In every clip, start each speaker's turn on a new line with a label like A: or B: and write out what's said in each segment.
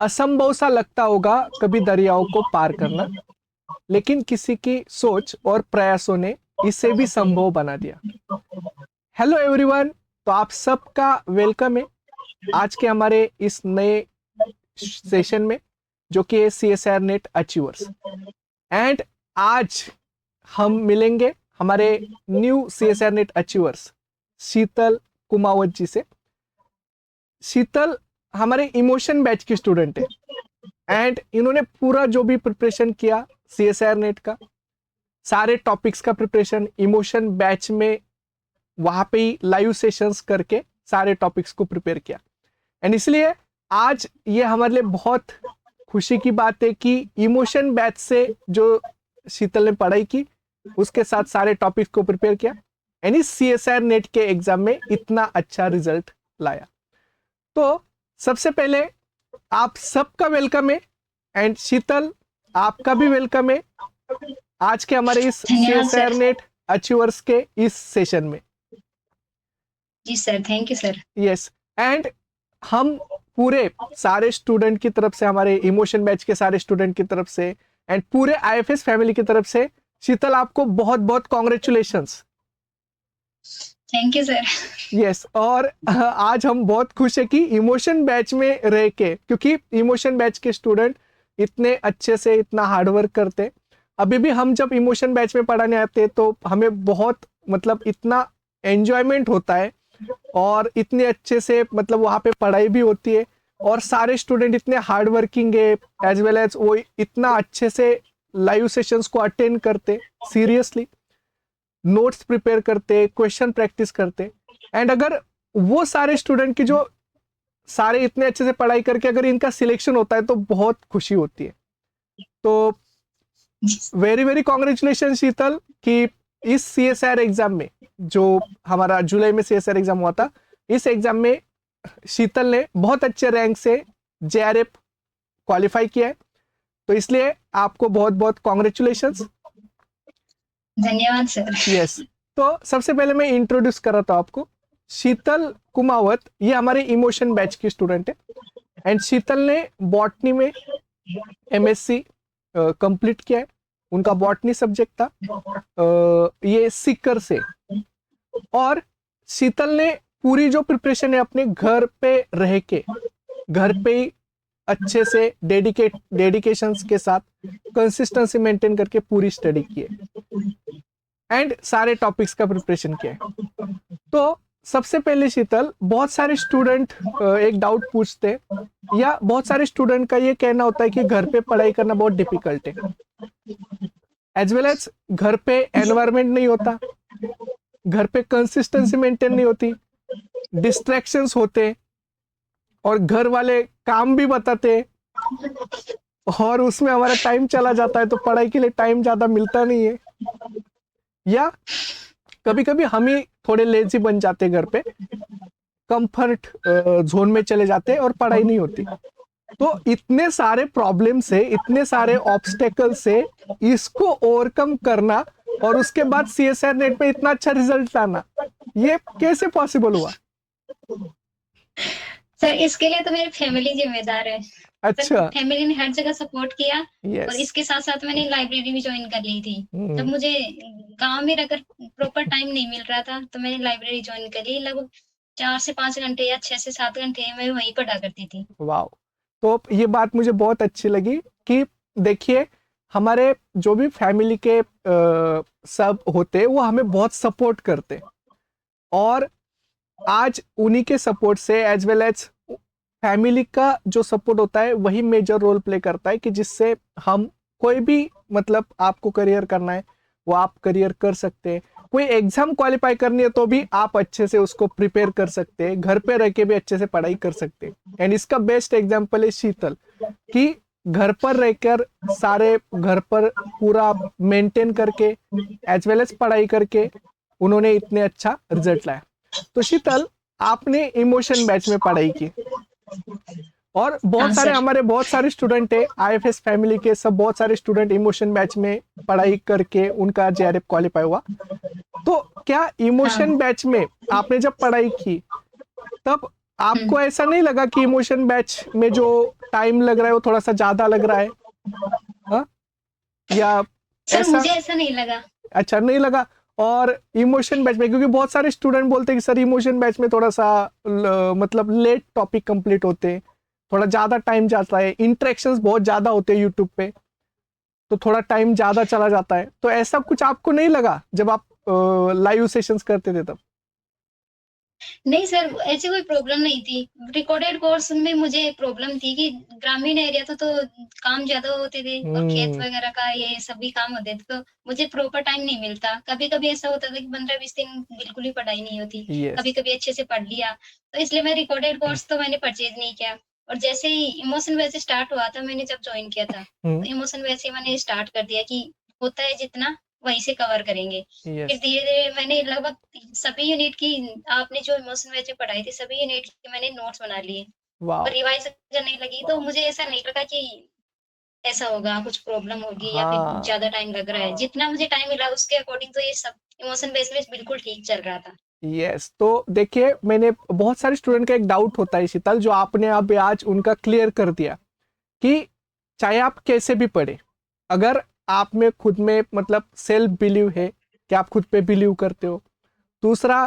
A: असंभव सा लगता होगा कभी दरियाओं को पार करना, लेकिन किसी की सोच और प्रयासों ने इसे भी संभव बना दिया। हेलो एवरीवन, तो आप सबका वेलकम है आज के हमारे इस नए सेशन में, जो कि है CSIR नेट अचीवर्स। एंड आज हम मिलेंगे हमारे न्यू CSIR नेट अचीवर्स शीतल कुमावत जी से। शीतल हमारे इमोशन बैच की स्टूडेंट है एंड इन्होंने पूरा जो भी प्रिपरेशन किया CSIR नेट का, सारे टॉपिक्स का प्रिपरेशन इमोशन बैच में वहां पे ही लाइव सेशंस करके सारे टॉपिक्स को प्रिपेयर किया। एंड इसलिए आज ये हमारे लिए बहुत खुशी की बात है कि इमोशन बैच से जो शीतल ने पढ़ाई की उसके साथ सारे टॉपिक्स को प्रिपेयर किया एंड इस CSIR नेट के एग्जाम में इतना अच्छा रिजल्ट लाया। तो सबसे पहले आप सबका वेलकम है एंड शीतल आपका भी वेलकम है आज के हमारे इस
B: धन्यवाद
A: CSIR
B: सर।
A: नेट अचीवर्स के इस सेशन में।
B: जी sir, thank you sir.
A: Yes, and हम पूरे सारे स्टूडेंट की तरफ से, हमारे इमोशन बैच के सारे स्टूडेंट की तरफ से एंड पूरे IFS फैमिली की तरफ से शीतल आपको बहुत बहुत congratulations.
B: Thank you sir.
A: Yes, और आज हम बहुत खुश है कि इमोशन बैच में रह के, क्योंकि इमोशन बैच के स्टूडेंट इतने अच्छे से इतना हार्डवर्क करते। अभी भी हम जब इमोशन बैच में पढ़ाने आते हैं तो हमें बहुत मतलब इतना एंजॉयमेंट होता है और इतने अच्छे से मतलब वहाँ पे पढ़ाई भी होती है और सारे स्टूडेंट इतने हार्ड वर्किंग है, एज वेल एज वो इतना अच्छे से लाइव सेशंस को अटेंड करते, सीरियसली नोट्स प्रिपेयर करते, क्वेश्चन प्रैक्टिस करते। एंड अगर वो सारे स्टूडेंट की जो सारे इतने अच्छे से पढ़ाई करके अगर इनका सिलेक्शन होता है तो बहुत खुशी होती है। तो वेरी वेरी कॉन्ग्रेचुलेशन शीतल कि इस CSIR एग्जाम में, जो हमारा जुलाई में CSIR एग्जाम हुआ था, इस एग्जाम में शीतल ने बहुत अच्छे रैंक से JRF क्वालिफाई किया है। तो इसलिए आपको बहुत बहुत कॉन्ग्रेचुलेशंस।
B: धन्यवाद सर।
A: यस, तो सबसे पहले मैं इंट्रोड्यूस कर रहा था आपको। शीतल कुमावत ये हमारे इमोशन बैच की स्टूडेंट है एंड शीतल ने बॉटनी में MSc कंप्लीट किया है। उनका बॉटनी सब्जेक्ट था ये सिक्कर से। और शीतल ने पूरी जो प्रिपरेशन है अपने घर पे रह के, घर पे ही अच्छे से डेडिकेशन के साथ कंसिस्टेंसी मेंटेन करके पूरी स्टडी की है एंड सारे टॉपिक्स का प्रिपरेशन किया है। तो सबसे पहले शीतल, बहुत सारे स्टूडेंट एक डाउट पूछते हैं या बहुत सारे स्टूडेंट का ये कहना होता है कि घर पे पढ़ाई करना बहुत डिफिकल्ट है, एज वेल एज घर पे एनवायरमेंट नहीं होता, घर पे कंसिस्टेंसी मेंटेन नहीं होती, डिस्ट्रैक्शंस होते और घर वाले काम भी बताते और उसमें हमारा टाइम चला जाता है, तो पढ़ाई के लिए टाइम ज्यादा मिलता नहीं है। या कभी कभी हम ही थोड़े लेजी बन जाते, घर पे कंफर्ट जोन में चले जाते और पढ़ाई नहीं होती। तो इतने सारे प्रॉब्लम से, इतने सारे ऑब्स्टेकल से इसको ओवरकम करना और उसके बाद CSIR नेट में इतना अच्छा रिजल्ट लाना, ये कैसे पॉसिबल हुआ?
B: सर, इसके लिए तो मेरी फैमिली जिम्मेदार है। सर,
A: अच्छा।
B: फैमिली ने हर जगह सपोर्ट किया और
A: यस।
B: इसके साथ साथ मैंने लाइब्रेरी भी ज्वाइन कर ली थी। जब मुझे गांव में अगर प्रॉपर टाइम नहीं मिल रहा था तो मैंने लाइब्रेरी ज्वाइन कर ली। लगभग 4 से 5 घंटे या 6 से 7 घंटे मैं वहीं पढ़ा करती थी।
A: वाह, तो ये बात मुझे बहुत अच्छी लगी कि देखिए हमारे जो भी फैमिली के सब होते वो हमें बहुत सपोर्ट करते और आज उन्हीं के सपोर्ट से, एज वेल एज फैमिली का जो सपोर्ट होता है वही मेजर रोल प्ले करता है कि जिससे हम कोई भी मतलब आपको करियर करना है वो आप करियर कर सकते हैं। कोई एग्जाम क्वालिफाई करनी है तो भी आप अच्छे से उसको प्रिपेयर कर सकते हैं, घर पे रह के भी अच्छे से पढ़ाई कर सकते हैं। एंड इसका बेस्ट एग्जाम्पल है शीतल कि घर पर रहकर सारे घर पर पूरा मेंटेन करके एज वेल एज पढ़ाई करके उन्होंने इतने अच्छा रिजल्ट लाया। तो शीतल, आपने इमोशन बैच में पढ़ाई की और
B: हाँ सर।
A: बहुत सारे स्टूडेंट है IFS फैमिली के, सब बहुत सारे स्टूडेंट इमोशन बैच में पढ़ाई करके उनका JRF क्वालिफाई हुआ। तो क्या इमोशन
B: हाँ।
A: बैच में आपने जब पढ़ाई की तब आपको ऐसा नहीं लगा कि इमोशन बैच में जो टाइम लग रहा है वो थोड़ा सा ज्यादा लग रहा है, हाँ? या
B: सर
A: ऐसा?
B: मुझे ऐसा नहीं लगा।
A: अच्छा, नहीं लगा। और इमोशन बैच में, क्योंकि बहुत सारे स्टूडेंट बोलते हैं कि सर इमोशन बैच में थोड़ा सा मतलब लेट टॉपिक कंप्लीट होते हैं, थोड़ा ज्यादा टाइम जाता है, इंटरेक्शंस बहुत ज्यादा होते हैं यूट्यूब पे, तो थोड़ा टाइम ज्यादा चला जाता है। तो ऐसा कुछ आपको नहीं लगा जब आप लाइव सेशंस करते थे तब?
B: नहीं सर, ऐसी कोई प्रॉब्लम नहीं थी। रिकॉर्डेड कोर्स में मुझे प्रॉब्लम थी कि ग्रामीण एरिया था तो काम ज़्यादा होते थे और खेत
A: हम्म।
B: वगैरह का ये सभी काम होते थे, तो मुझे प्रॉपर टाइम नहीं मिलता। कभी-कभी ऐसा होता था कि 15-20 दिन बिल्कुल ही पढ़ाई नहीं होती,
A: यस।
B: कभी-कभी अच्छे से पढ़ लिया। तो इसलिए मैं रिकॉर्डेड कोर्स तो मैंने परचेज़ नहीं किया। और जैसे ही इमोशन वैसे स्टार्ट हुआ था, मैंने जब जॉइन किया था, तो इमोशन वैसे मैंने स्टार्ट कर दिया कि होता है जितना, वहीं से कवर करेंगे। फिर
A: यस।
B: धीरे-धीरे मैंने लगभग सभी यूनिट की, आपने जो इमोशन बैच में पढ़ाई थी, सभी यूनिट के मैंने नोट्स बना लिए और
A: वाओ।
B: रिवाइज़ करने लगी, तो मुझे ऐसा नहीं लगा कि ऐसा होगा, कुछ प्रॉब्लम होगी या फिर
A: हाँ।
B: ज़्यादा टाइम लग रहा है। जितना मुझे टाइम मिला उसके अकॉर्डिंग तो ये सब इमोशन बेस में बिल्कुल ठीक चल रहा था।
A: यस, तो देखिए, मैंने बहुत सारे स्टूडेंट का एक डाउट होता है शीतल, जो आपने अब आज उनका क्लियर कर दिया कि चाहे आप कैसे भी पढ़े, अगर आप में खुद में मतलब सेल्फ बिलीव है कि आप खुद पे बिलीव करते हो, दूसरा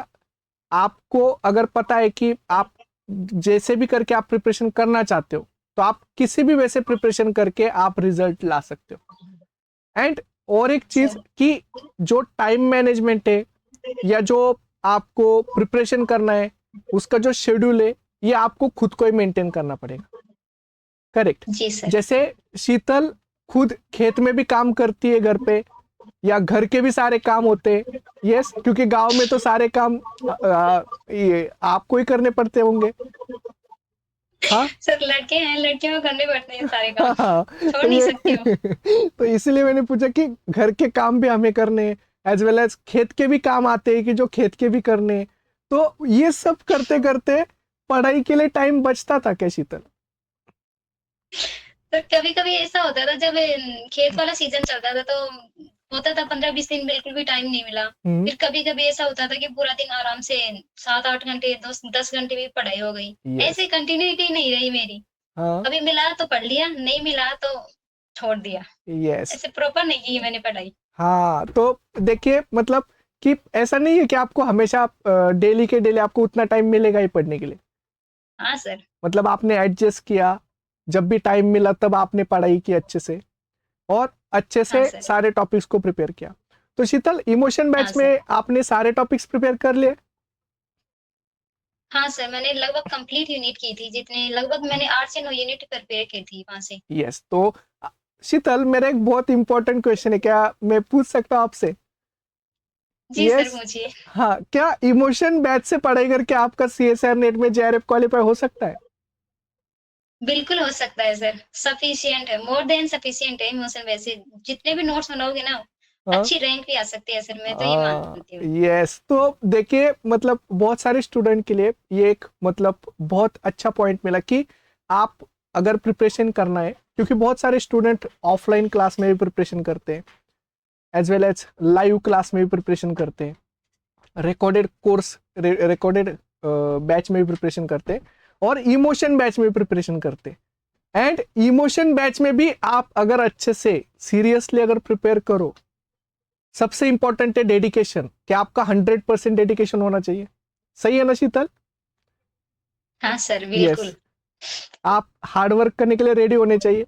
A: आपको अगर पता है कि आप जैसे भी करके आप प्रिपरेशन करना चाहते हो, तो आप किसी भी वैसे प्रिपरेशन करके आप रिजल्ट ला सकते हो। एंड और एक चीज
B: सर
A: कि जो टाइम मैनेजमेंट है या जो आपको प्रिपरेशन करना है, उसका जो शेड्यूल है, ये आपको खुद को ही मेंटेन करना पड़ेगा। करेक्ट?
B: जी सर।
A: जैसे शीतल खुद खेत में भी काम करती है घर पे, या घर के भी सारे काम होते हैं। यस, क्योंकि गांव में तो सारे काम ये आपको ही करने पड़ते होंगे, हाँ?
B: सर लड़के हैं, लड़कियों को करने पड़ते हैं सारे काम,
A: हाँ,
B: छोड़
A: तो
B: नहीं
A: ये
B: सकती हूँ।
A: तो इसीलिए मैंने पूछा कि घर के काम भी हमें करने हैं, एज वेल एज खेत के भी काम आते हैं कि जो खेत के भी करने हैं। तो ये सब करते करते पढ़ाई के लिए टाइम बचता था क्या शीतल?
B: तो कभी-कभी ऐसा होता था जब खेत वाला सीज़न चलता था, तो होता था 15-20 दिन बिल्कुल भी टाइम नहीं मिला।
A: हम्म।
B: फिर कभी-कभी ऐसा होता था कि पूरा दिन आराम से 7-8 घंटे, 10 घंटे भी पढ़ाई हो गई।
A: यस।
B: ऐसे कंटिन्यूटी नहीं रही मेरी।
A: हाँ।
B: कभी मिला तो पढ़ लिया, नहीं मिला तो छोड़ दिया।
A: यस।
B: ऐसे प्रॉपर नहीं की मैंने पढ़ाई।
A: हाँ, तो देखिए, मतलब कि ऐसा नहीं है कि आपको हमेशा डेली के डेली आपको उतना टाइम मिलेगा ही पढ़ने के लिए।
B: हाँ सर।
A: मतलब आपने एडजस्ट किया, जब भी टाइम मिला तब आपने पढ़ाई की अच्छे से, और अच्छे
B: हाँ
A: से
B: सर।
A: सारे टॉपिक्स को प्रिपेयर किया। तो शीतल, इमोशन
B: हाँ
A: बैच
B: सर।
A: में आपने सारे टॉपिक्स प्रिपेयर कर लिए?
B: हाँ सर, मैंने लगभग कंप्लीट यूनिट की थी, जितने लगभग मैंने 8 से 9 यूनिट प्रिपेयर की थी वहाँ से।
A: यस। तो शीतल, मेरा एक बहुत इंपॉर्टेंट क्वेश्चन है, क्या मैं पूछ सकता हूँ आपसे?
B: जी सर,
A: यस।
B: पूछिए।
A: हाँ, क्या इमोशन बैच से पढ़ाई करके आपका सीएसआर नेट में जेआरएफ क्वालिफाई हो सकता है?
B: बिल्कुल हो सकता है सर, सफिशिएंट है, मोर देन सफिशिएंट है इमोशन वैसे, जितने भी नोट्स बनाओगे ना,
A: हाँ।
B: अच्छी रैंक भी आ सकती है सर, मैं तो ये मानती हूँ।
A: यस, तो देखिए, मतलब बहुत सारे स्टूडेंट के लिए ये एक मतलब बहुत अच्छा पॉइंट मिला कि आप अगर प्रिपरेशन करना है, क्योंकि बहुत सारे स्टूडेंट ऑफलाइन क्लास में भी प्रिपरेशन करते हैं, as well as live class में भी प्रिपरेशन करते हैं, रिकॉर्डेड कोर्स रिकॉर्डेड बैच में भी प्रिपरेशन करते हैं, और इमोशन बैच में भी प्रिपरेशन करते हैं। एंड इमोशन बैच में भी आप अगर अच्छे से सीरियसली अगर प्रिपेयर करो, सबसे इंपॉर्टेंट है डेडिकेशन, कि आपका 100% डेडिकेशन होना चाहिए। सही है ना शीतल?
B: हाँ सर,
A: यस।
B: बिल्कुल।
A: आप हार्ड वर्क करने के लिए रेडी होने चाहिए।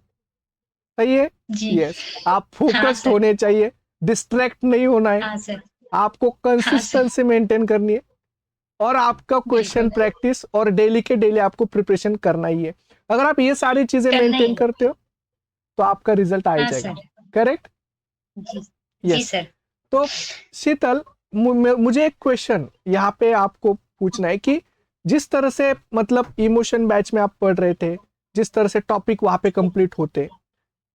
A: सही है?
B: जी।
A: यस। आप
B: हाँ
A: फोकस्ड
B: सर।
A: होने चाहिए, डिस्ट्रैक्ट नहीं होना है,
B: हाँ सर।
A: आपको
B: हाँ सर।
A: कंसिस्टेंसी मेंटेन करनी है, और आपका क्वेश्चन
B: बिल्कुल,
A: प्रैक्टिस और डेली के डेली आपको प्रिपरेशन करना ही है। अगर आप ये सारी चीजें
B: करना ही
A: मेंटेन
B: है।
A: करते हो, तो आपका रिजल्ट आ ही
B: हाँ
A: जाएगा।
B: सर।
A: करेक्ट?
B: जी। जी
A: यस।
B: सर।
A: तो शीतल, मुझे एक क्वेश्चन यहाँ पे आपको पूछना है कि जिस तरह से मतलब इमोशन बैच में आप पढ़ रहे थे, जिस तरह से टॉपिक वहां पे कंप्लीट होते,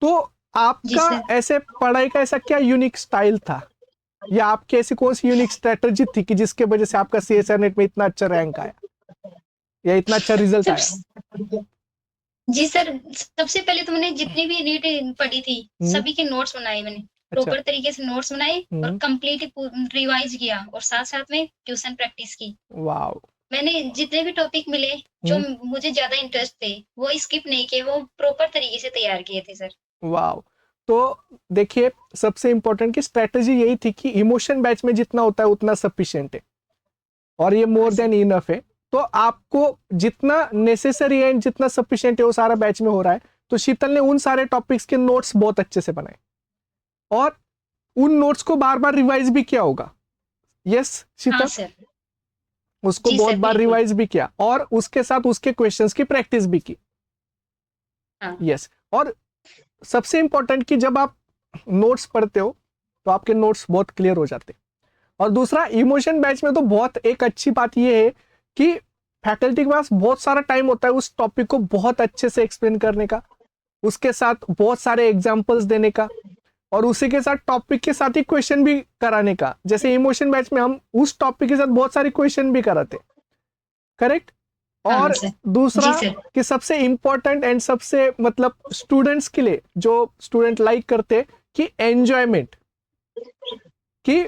A: तो
B: जी
A: आपका
B: सर।
A: ऐसे पढ़ाई का ऐसा क्या यूनिक स्टाइल था, या आपकी ऐसी कौन सी यूनिक स्ट्रेटजी थी कि जिसके वजह से आपका सीएसआर नेट में इतना अच्छा रैंक आया, या इतना अच्छा रिजल्ट आया?
B: सब जी सर, सबसे पहले तो मैंने जितनी भी नीट पढ़ी थी,
A: हम्म।
B: सभी के नोट्स बनाए मैंने।
A: अच्छा।
B: प्रॉपर तरीके से नोट्स बनाए और
A: हम्म।
B: कंप्लीट रिवाइज़ किया और साथ-साथ में ट्यूशन प्रैक्टिस की।
A: वाओ।
B: मैंने जितने भी टॉपिक मिले जो मुझे ज्यादा इंटरेस्ट थे वो स्किप नहीं किए, वो प्रॉपर तरीके से तैयार किए थे सर।
A: वाह। तो देखिए सबसे इंपॉर्टेंट की स्ट्रेटेजी यही थी कि इमोशन बैच में जितना होता है उतना सफिशिएंट है और ये मोर देन इनफ है। तो आपको जितना नेसेसरी है जितना सफिशिएंट है वो सारा बैच में हो रहा है। तो शीतल ने उन सारे टॉपिक्स के नोट्स बहुत अच्छे से बनाए और उन नोट्स को बार बार रिवाइज भी किया होगा। यस
B: हाँ
A: शीतल,
B: सर।
A: उसको
B: जी
A: बहुत
B: सर
A: बार
B: बिल्कुल।
A: रिवाइज भी किया और उसके साथ उसके क्वेश्चंस की प्रैक्टिस भी की।
B: हाँ
A: यस। और सबसे इंपॉर्टेंट कि जब आप नोट्स पढ़ते हो तो आपके नोट्स बहुत क्लियर हो जाते हैं। और दूसरा इमोशन बैच में तो बहुत एक अच्छी बात यह है कि फैकल्टी के पास बहुत सारा टाइम होता है उस टॉपिक को बहुत अच्छे से एक्सप्लेन करने का, उसके साथ बहुत सारे एग्जांपल्स देने का और उसी के साथ टॉपिक के साथ ही क्वेश्चन भी कराने का। जैसे इमोशन बैच में हम उस टॉपिक के साथ बहुत सारे क्वेश्चन भी कराते, करेक्ट।
B: हाँ
A: और
B: सर।
A: दूसरा
B: जी सर।
A: कि सबसे इंपॉर्टेंट एंड सबसे मतलब स्टूडेंट्स के लिए जो स्टूडेंट लाइक करते कि एंजॉयमेंट, कि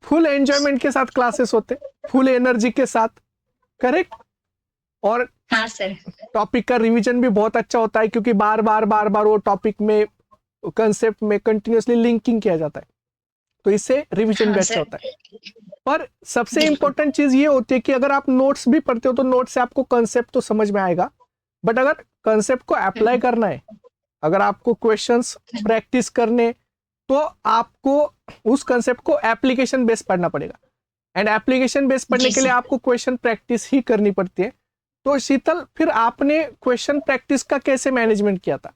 A: फुल एंजॉयमेंट के साथ क्लासेस होते, फुल एनर्जी के साथ, करेक्ट। और
B: हाँ सर।
A: टॉपिक का रिवीजन भी बहुत अच्छा होता है क्योंकि बार बार बार बार वो टॉपिक में कंसेप्ट में कंटिन्यूअसली लिंकिंग किया जाता है, तो इससे रिवीजन भी
B: हाँ
A: अच्छा
B: सर
A: होता है। पर सबसे
B: बिल्कुल।
A: इंपॉर्टेंट चीज ये होती है कि अगर आप नोट्स भी पढ़ते हो तो नोट्स से आपको कंसेप्ट तो समझ में आएगा, बट अगर कंसेप्ट को अप्लाई करना है, अगर आपको क्वेश्चंस प्रैक्टिस करने, तो आपको उस कंसेप्ट को एप्लीकेशन बेस्ड पढ़ना पड़ेगा एंड एप्लीकेशन बेस्ड पढ़ने
B: जी
A: के लिए
B: सर।
A: आपको क्वेश्चन प्रैक्टिस ही करनी पड़ती है। तो शीतल फिर आपने क्वेश्चन प्रैक्टिस का कैसे मैनेजमेंट किया था?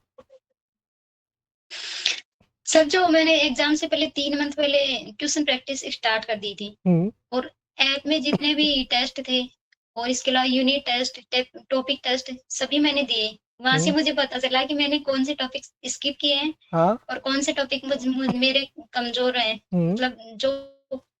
B: सर जो मैंने एग्जाम से पहले 3 मंथ पहले ट्यूशन प्रैक्टिस स्टार्ट कर दी थी।
A: हम्म
B: और ऐप में जितने भी टेस्ट थे और इसके अलावा यूनिट टेस्ट, टॉपिक टेस्ट सभी मैंने दिए। वहां से
A: हम्म
B: मुझे पता चला कि मैंने कौन से टॉपिक स्किप किए हैं
A: हाँ
B: और कौन से टॉपिक मेरे कमजोर हैं।
A: हम्म
B: मतलब जो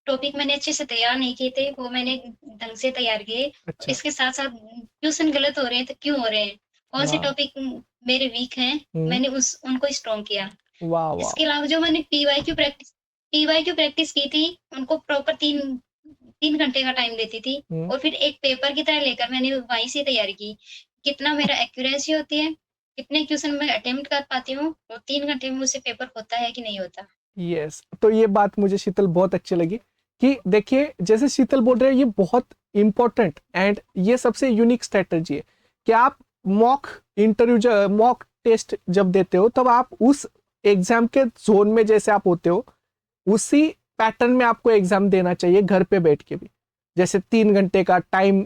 B: टॉपिक मैंने अच्छे से तैयार नहीं किए थे वो मैंने ढंग से तैयार किए। और
A: अच्छा
B: इसके साथ साथ ट्यूशन गलत हो रहे हैं तो क्यों हो रहे हैं, कौन से
A: हाँ
B: टॉपिक मेरे वीक हैं,
A: हम्म
B: मैंने उस उनको स्ट्रॉन्ग किया।
A: वाह वाह
B: इसके अलावा जो मैंने पीवाई क्यू प्रैक्टिस की थी, उनको प्रॉपर 3 घंटे का टाइम देती थी
A: हम्म
B: और फिर एक पेपर की तरह लेकर मैंने वहीं से तैयारी की। कितना मेरा एक्यूरेसी होती है, कितने क्वेश्चन मैं अटेम्प्ट कर पाती हूँ और 3 घंटे में मुझसे पेपर होता है कि नहीं होता।
A: यस। तो ये बात मुझे शीतल बहुत अच्छी लगी कि देखिए जैसे शीतल बोल रहे हैं ये बहुत इंपॉर्टेंट एंड ये सबसे यूनिक स्ट्रेटजी है कि आप मॉक इंटरव्यू मॉक टेस्ट जब देते हो तब आप उस एग्जाम के जोन में जैसे आप होते हो उसी पैटर्न में आपको एग्जाम देना चाहिए घर पे बैठ के भी। जैसे 3 घंटे का टाइम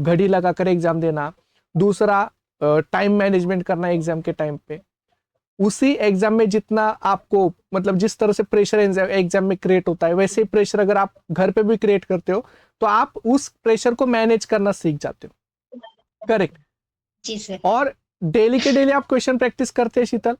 A: घड़ी लगाकर एग्जाम देना, दूसरा टाइम मैनेजमेंट करना एग्जाम के टाइम पे, उसी एग्जाम में जितना आपको मतलब जिस तरह से प्रेशर एग्जाम में क्रिएट होता है वैसे ही प्रेशर अगर आप घर पे भी क्रिएट करते हो तो आप उस प्रेशर को मैनेज करना सीख जाते हो, करेक्ट।
B: जी सर।
A: और डेली के डेली आप क्वेश्चन प्रैक्टिस करते हैं शीतल?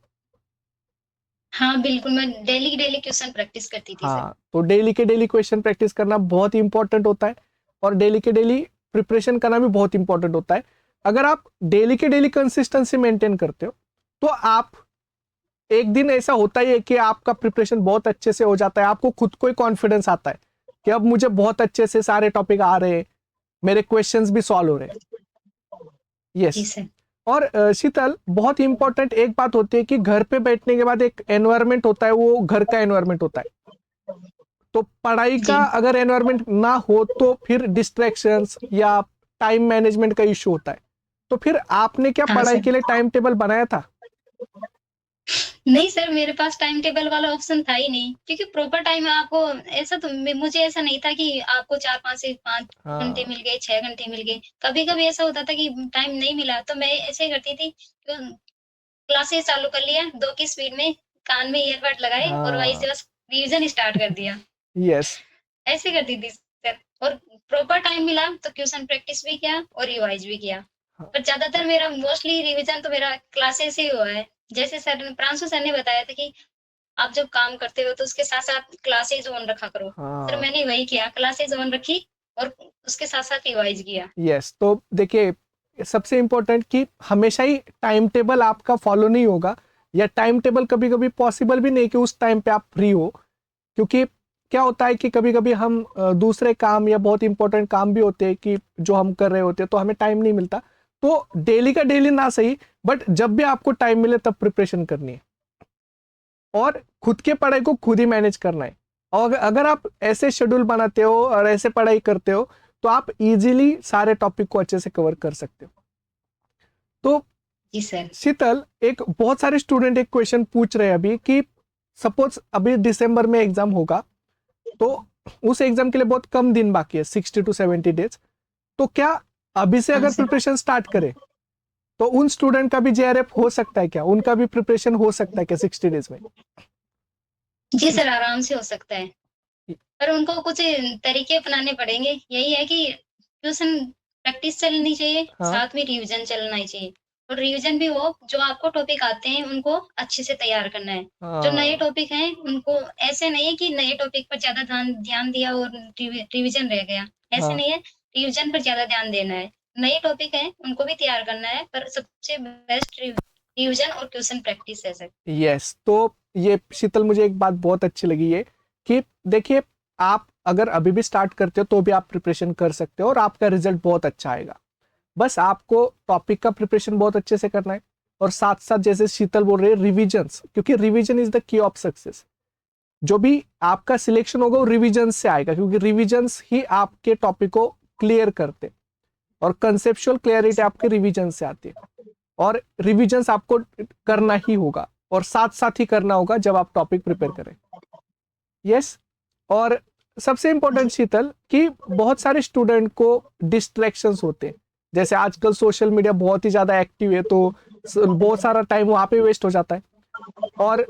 B: हाँ बिल्कुल, मैं डेली की डेली क्वेश्चन प्रैक्टिस करती थी सर।
A: हाँ, तो डेली के डेली क्वेश्चन प्रैक्टिस करना बहुत ही इंपॉर्टेंट होता है और डेली के डेली प्रिपरेशन करना भी बहुत इंपॉर्टेंट होता है। अगर आप डेली के डेली कंसिस्टेंसी मेंटेन करते हो तो आप एक दिन ऐसा होता ही है कि आपका प्रिपरेशन बहुत अच्छे से हो जाता है, आपको खुद को ही कॉन्फिडेंस आता है कि अब मुझे बहुत अच्छे से सारे टॉपिक आ रहे हैं, मेरे क्वेश्चंस भी सॉल्व हो रहे हैं।
B: जी
A: यस।
B: सर।
A: और शीतल बहुत इंपॉर्टेंट एक बात होती है कि घर पे बैठने के बाद एक एनवायरनमेंट होता है, वो घर का एनवायरनमेंट होता है। तो पढ़ाई
B: जी
A: का अगर एनवायरनमेंट ना हो तो फिर डिस्ट्रैक्शंस या टाइम मैनेजमेंट का इश्यू होता है। तो फिर आपने क्या
B: हाँ
A: पढ़ाई
B: सर।
A: के लिए टाइम टेबल बनाया था?
B: नहीं सर, मेरे पास टाइम टेबल वाला ऑप्शन था ही नहीं, क्योंकि प्रॉपर टाइम आपको ऐसा तो मुझे ऐसा नहीं था कि आपको 4 5 से 5 घंटे
A: हाँ
B: मिल गए, 6 घंटे मिल गए। कभी कभी ऐसा होता था कि टाइम नहीं मिला तो मैं ऐसे करती थी, क्लासेस चालू कर लिया 2 की स्पीड में, कान में ईयरबड लगाए और वहीं
A: हाँ
B: से बस रिवीजन स्टार्ट कर दिया।
A: यस
B: ऐसे करती थी सर। और प्रॉपर टाइम मिला तो क्वेश्चन प्रैक्टिस भी किया और रिवाइज भी किया। पर ज्यादातर मेरा मोस्टली रिवीजन तो मेरा क्लासेस ही हुआ है। जैसे प्रांशु सर ने बताया था कि आप जब काम करते हो तो उसके साथ साथ क्लासेस ऑन रखा करो। सर
A: हाँ
B: मैंने वही किया, क्लासेस ऑन रखी और उसके साथ साथ रिवाइज किया।
A: यस। तो देखिए सबसे इंपॉर्टेंट कि हमेशा ही टाइम टेबल आपका फॉलो नहीं होगा या टाइम टेबल कभी कभी पॉसिबल भी नहीं कि उस टाइम पे आप फ्री हो, क्योंकि क्या होता है कि कभी कभी हम दूसरे काम या बहुत इंपॉर्टेंट काम भी होते हैं कि जो हम कर रहे होते हैं, तो हमें टाइम नहीं मिलता। तो डेली का डेली ना सही, बट जब भी आपको टाइम मिले तब प्रिपरेशन करनी है और खुद के पढ़ाई को खुद ही मैनेज करना है। और अगर आप ऐसे शेड्यूल बनाते हो और ऐसे पढ़ाई करते हो तो आप इजीली सारे टॉपिक को अच्छे से कवर कर सकते हो। तो
B: जी सर।
A: शीतल, एक बहुत सारे स्टूडेंट एक क्वेश्चन पूछ रहे हैं अभी कि सपोज अभी दिसंबर में एग्जाम होगा, तो उस एग्जाम के लिए बहुत कम दिन बाकी है, 60 to 70 डेज। तो क्या अभी से
B: हाँ
A: अगर
B: सर।
A: प्रिपरेशन स्टार्ट करे तो उन स्टूडेंट का भी जेआरएफ हो सकता है क्या? उनका भी प्रिपरेशन हो सकता है क्या 60 डेज में?
B: जी सर, आराम से हो सकता है। पर उनको कुछ तरीके अपनाने पड़ेंगे। यही है कि ट्यूशन प्रैक्टिस चलनी चाहिए,
A: हाँ
B: साथ में रिवीजन चलना ही चाहिए। और रिवीजन भी वो जो आपको टॉपिक आते हैं उनको अच्छे से तैयार करना है। जो नए
A: हाँ
B: टॉपिक हैं उनको ऐसे नहीं है कि नए टॉपिक पर ज़्यादा ध्यान ध्यान दिया और रिवीजन रह गया, ऐसे
A: हाँ।
B: नहीं है। रिवीजन पर ज़्यादा ध्यान देना है। नए टॉपिक हैं उनको भी तैयार करना है, पर सबसे बेस्ट रिवीजन और ट्यूशन प्रैक्टिस है सर।
A: यस, तो ये शीतल मुझे एक बात बहुत अच्छी लगी है कि देखिए, आप अगर अभी भी स्टार्ट करते हो तो भी आप प्रिपरेशन कर सकते हो और आपका रिजल्ट बहुत अच्छा आएगा। बस आपको टॉपिक का प्रिपरेशन बहुत अच्छे से करना है और साथ साथ जैसे शीतल बोल रहे हैं रिविजन्स, क्योंकि revision is the key of success. जो भी आपका सिलेक्शन होगा वो रिविजन से आएगा, क्योंकि रिविजन्स ही आपके टॉपिक को क्लियर करते और कंसेप्चुअल क्लियरिटी आपके रिविजन से आती है। और रिविजन्स आपको करना ही होगा और साथ साथ ही करना होगा जब आप टॉपिक प्रिपेयर करें। यस। और सबसे इंपॉर्टेंट शीतल कि बहुत सारे स्टूडेंट को डिस्ट्रैक्शंस होते हैं, जैसे आजकल सोशल मीडिया बहुत ही ज्यादा एक्टिव है, तो बहुत सारा टाइम वहां पे वेस्ट हो जाता है और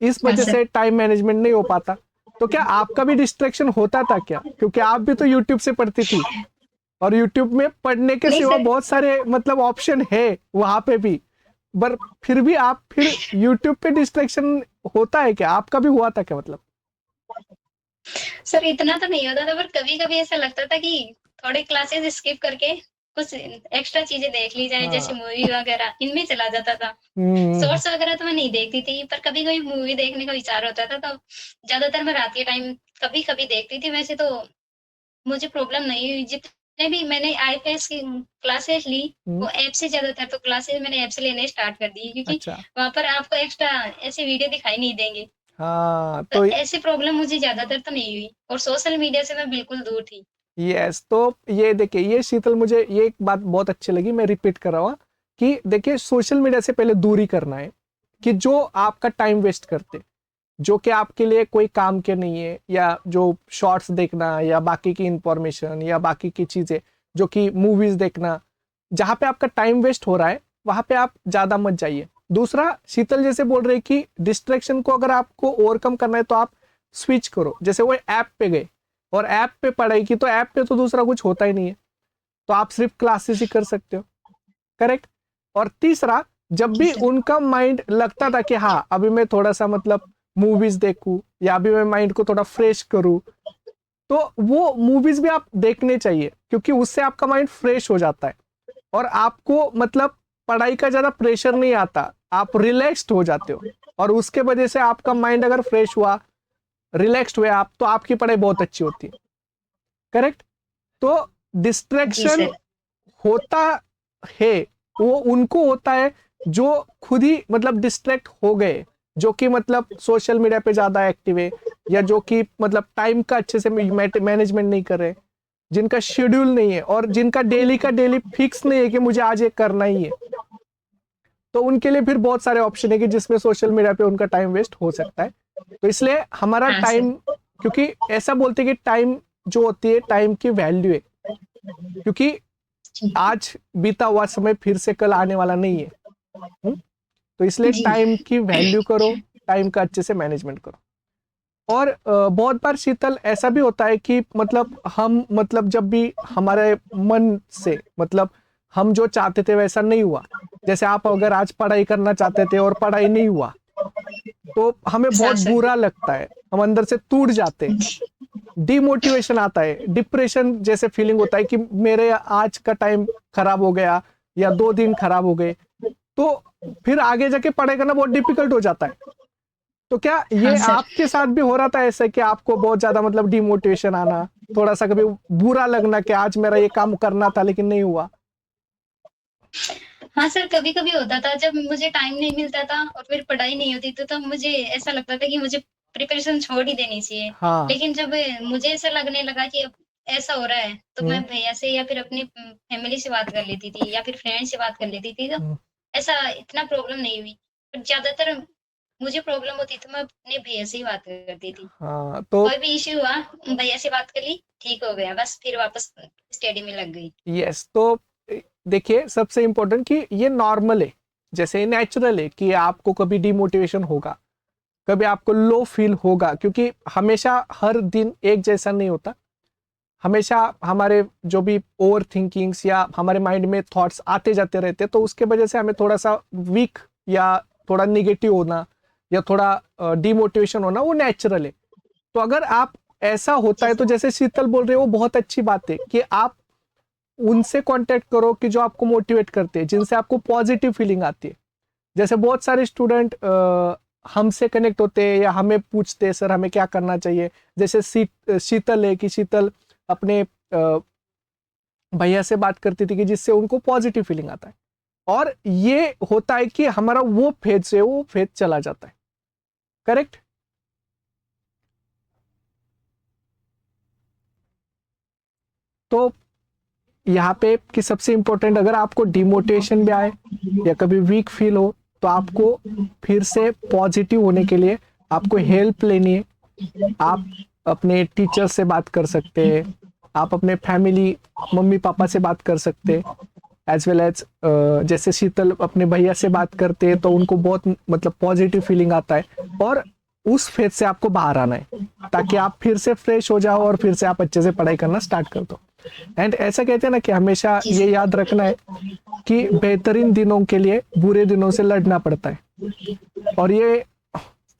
A: इस
B: हाँ
A: वजह
B: सर।
A: से टाइम मैनेजमेंट नहीं हो पाता। तो क्या आपका भी डिस्ट्रैक्शन होता था क्या? क्योंकि आप भी तो यूट्यूब से पढ़ती थी और यूट्यूब में पढ़ने के
B: नहीं
A: सिवा
B: सर।
A: बहुत सारे मतलब ऑप्शन है वहां पे भी, पर फिर भी आप फिर यूट्यूब पे डिस्ट्रैक्शन होता है क्या? आपका भी हुआ था क्या मतलब?
B: सर इतना तो नहीं होता था, पर कभी-कभी ऐसा लगता था कि थोड़े क्लासेस स्किप करके कुछ एक्स्ट्रा चीज़ें देख ली जाए, जैसे
A: हाँ।
B: मूवी वगैरह, इनमें चला जाता था।
A: हम्म।
B: शॉर्ट्स वगैरह तो मैं नहीं देखती थी, पर कभी-कभी मूवी देखने का विचार होता था, तो ज़्यादातर मैं रात के टाइम कभी-कभी देखती थी। वैसे तो मुझे प्रॉब्लम नहीं हुई, जितने भी मैंने आईपीएस की क्लासेस ली,
A: हम्म।
B: वो ऐप से ज़्यादातर तो क्लासेस मैंने ऐप से लेने स्टार्ट कर दी, क्योंकि
A: अच्छा।
B: वहाँ पर आपको एक्स्ट्रा ऐसे वीडियो दिखाई नहीं देंगे।
A: हाँ
B: तो
A: तो
B: ऐसी प्रॉब्लम मुझे ज़्यादातर तो नहीं हुई और सोशल मीडिया से मैं बिल्कुल दूर थी।
A: यस, तो ये देखिए, ये शीतल मुझे ये एक बात बहुत अच्छी लगी, मैं रिपीट कर रहा हूँ कि देखिए, सोशल मीडिया से पहले दूरी करना है कि जो आपका टाइम वेस्ट करते, जो कि आपके लिए कोई काम के नहीं है, या जो शॉर्ट्स देखना या बाकी की इंफॉर्मेशन या बाकी की चीजें, जो कि मूवीज देखना, जहां पे आपका टाइम वेस्ट हो रहा है वहां पे आप ज्यादा मत जाइए। दूसरा, शीतल जैसे बोल रहे कि डिस्ट्रैक्शन को अगर आपको ओवरकम करना है तो आप स्विच करो, जैसे वो ऐप पे गए और ऐप पे पढ़ाई की, तो ऐप पे तो दूसरा कुछ होता ही नहीं है, तो आप सिर्फ क्लासेस ही कर सकते हो। करेक्ट। और तीसरा, जब
B: जी
A: भी
B: सर।
A: उनका माइंड लगता था कि हाँ अभी मैं थोड़ा सा मतलब मूवीज देखूं या अभी मैं माइंड को थोड़ा फ्रेश करूं, तो वो मूवीज भी आप देखने चाहिए, क्योंकि उससे आपका माइंड फ्रेश हो जाता है और आपको मतलब पढ़ाई का ज्यादा प्रेशर नहीं आता, आप रिलैक्स्ड हो जाते हो और उसके वजह से आपका माइंड अगर फ्रेश हुआ, रिलैक्स्ड हुए आप, तो आपकी पढ़ाई बहुत अच्छी होती है। करेक्ट। तो
B: जी
A: डिस्ट्रैक्शन
B: सर।
A: होता है, वो उनको होता है जो खुद ही मतलब डिस्ट्रैक्ट हो गए, जो कि मतलब सोशल मीडिया पे ज्यादा एक्टिव है, या जो कि मतलब टाइम का अच्छे से मैनेजमेंट नहीं कर रहे, जिनका शेड्यूल नहीं है और जिनका डेली का डेली फिक्स नहीं है कि मुझे आज ये करना ही है। तो उनके लिए फिर बहुत सारे ऑप्शन है कि जिसमें सोशल मीडिया पे उनका टाइम वेस्ट हो सकता है। तो इसलिए हमारा
B: हाँ सर।
A: टाइम, क्योंकि ऐसा बोलते हैं कि टाइम जो होती है, टाइम की वैल्यू है, क्योंकि
B: जी।
A: आज बीता हुआ समय फिर से कल आने वाला नहीं है। तो इसलिए
B: जी।
A: टाइम की वैल्यू करो, टाइम का अच्छे से मैनेजमेंट करो। और बहुत बार शीतल ऐसा भी होता है कि मतलब हम मतलब जब भी हमारे मन से मतलब हम जो चाहते थे वैसा नहीं हुआ, जैसे आप अगर आज पढ़ाई करना चाहते थे और पढ़ाई नहीं हुआ, तो हमें
B: हाँ
A: बहुत
B: सर।
A: बुरा लगता है, हम अंदर से टूट जाते हैं, डिमोटिवेशन आता है, डिप्रेशन जैसे फीलिंग होता है कि मेरे आज का टाइम खराब हो गया या 2 दिन खराब हो गए, तो फिर आगे जाके पढ़ाई करना बहुत डिफिकल्ट हो जाता है। तो क्या ये
B: हाँ सर।
A: आपके साथ भी हो रहा था ऐसा कि आपको बहुत ज्यादा मतलब डिमोटिवेशन आना, थोड़ा सा कभी बुरा लगना कि आज मेरा ये काम करना था लेकिन नहीं हुआ?
B: हाँ सर, कभी कभी होता था जब मुझे टाइम नहीं मिलता था और फिर पढ़ाई नहीं होती तो तब मुझे ऐसा लगता था कि मुझे प्रिपरेशन छोड़ ही देनी चाहिए।
A: हाँ।
B: लेकिन जब मुझे ऐसा लगने लगा कि अब ऐसा हो रहा है तो
A: हम्म।
B: मैं भैया से या फिर अपनी फैमिली से बात कर लेती थी या फिर फ्रेंड से बात कर लेती थी, तो
A: हम्म।
B: ऐसा इतना प्रॉब्लम नहीं हुई। पर ज्यादातर मुझे प्रॉब्लम होती तो मैं अपने भैया से ही बात करती थी।
A: हाँ तो
B: कोई भी इश्यू हुआ, भैया से बात कर ली, ठीक हो गया, बस फिर वापस स्टडी में लग गई।
A: यस, तो देखिए सबसे इम्पोर्टेंट कि ये नॉर्मल है, जैसे नेचुरल है कि आपको कभी डिमोटिवेशन होगा, कभी आपको लो फील होगा, क्योंकि हमेशा हर दिन एक जैसा नहीं होता। हमेशा हमारे जो भी ओवर थिंकिंग्स या हमारे माइंड में थॉट्स आते जाते रहते हैं, तो उसके वजह से हमें थोड़ा सा वीक या थोड़ा निगेटिव होना या थोड़ा डिमोटिवेशन होना वो नेचुरल है। तो अगर आप ऐसा होता है तो जैसे शीतल बोल रहे हो वो बहुत अच्छी बात है कि आप उनसे कांटेक्ट करो कि जो आपको मोटिवेट करते हैं, जिनसे आपको पॉजिटिव फीलिंग आती है। जैसे बहुत सारे स्टूडेंट हमसे कनेक्ट होते हैं या हमें पूछते हैं सर हमें क्या करना चाहिए। जैसे शीतल है कि शीतल अपने भैया से बात करती थी कि जिससे उनको पॉजिटिव फीलिंग आता है, और ये होता है कि हमारा वो फेज से वो फेज चला जाता है। करेक्ट? तो यहाँ पे कि सबसे इंपॉर्टेंट, अगर आपको डिमोटिवेशन भी आए या कभी वीक फील हो तो आपको फिर से पॉजिटिव होने के लिए आपको हेल्प लेनी है। आप अपने टीचर से बात कर सकते हैं, आप अपने फैमिली मम्मी पापा से बात कर सकते हैं, एज वेल एज जैसे शीतल अपने भैया से बात करते हैं तो उनको बहुत मतलब पॉजिटिव फीलिंग आता है, और उस फेज से आपको बाहर आना है ताकि आप फिर से फ्रेश हो जाओ और फिर से आप अच्छे से पढ़ाई करना स्टार्ट कर दो। एंड ऐसा कहते हैं ना कि हमेशा
B: जी
A: ये
B: सर।
A: याद रखना है कि बेहतरीन दिनों के लिए बुरे दिनों से लड़ना पड़ता है। और ये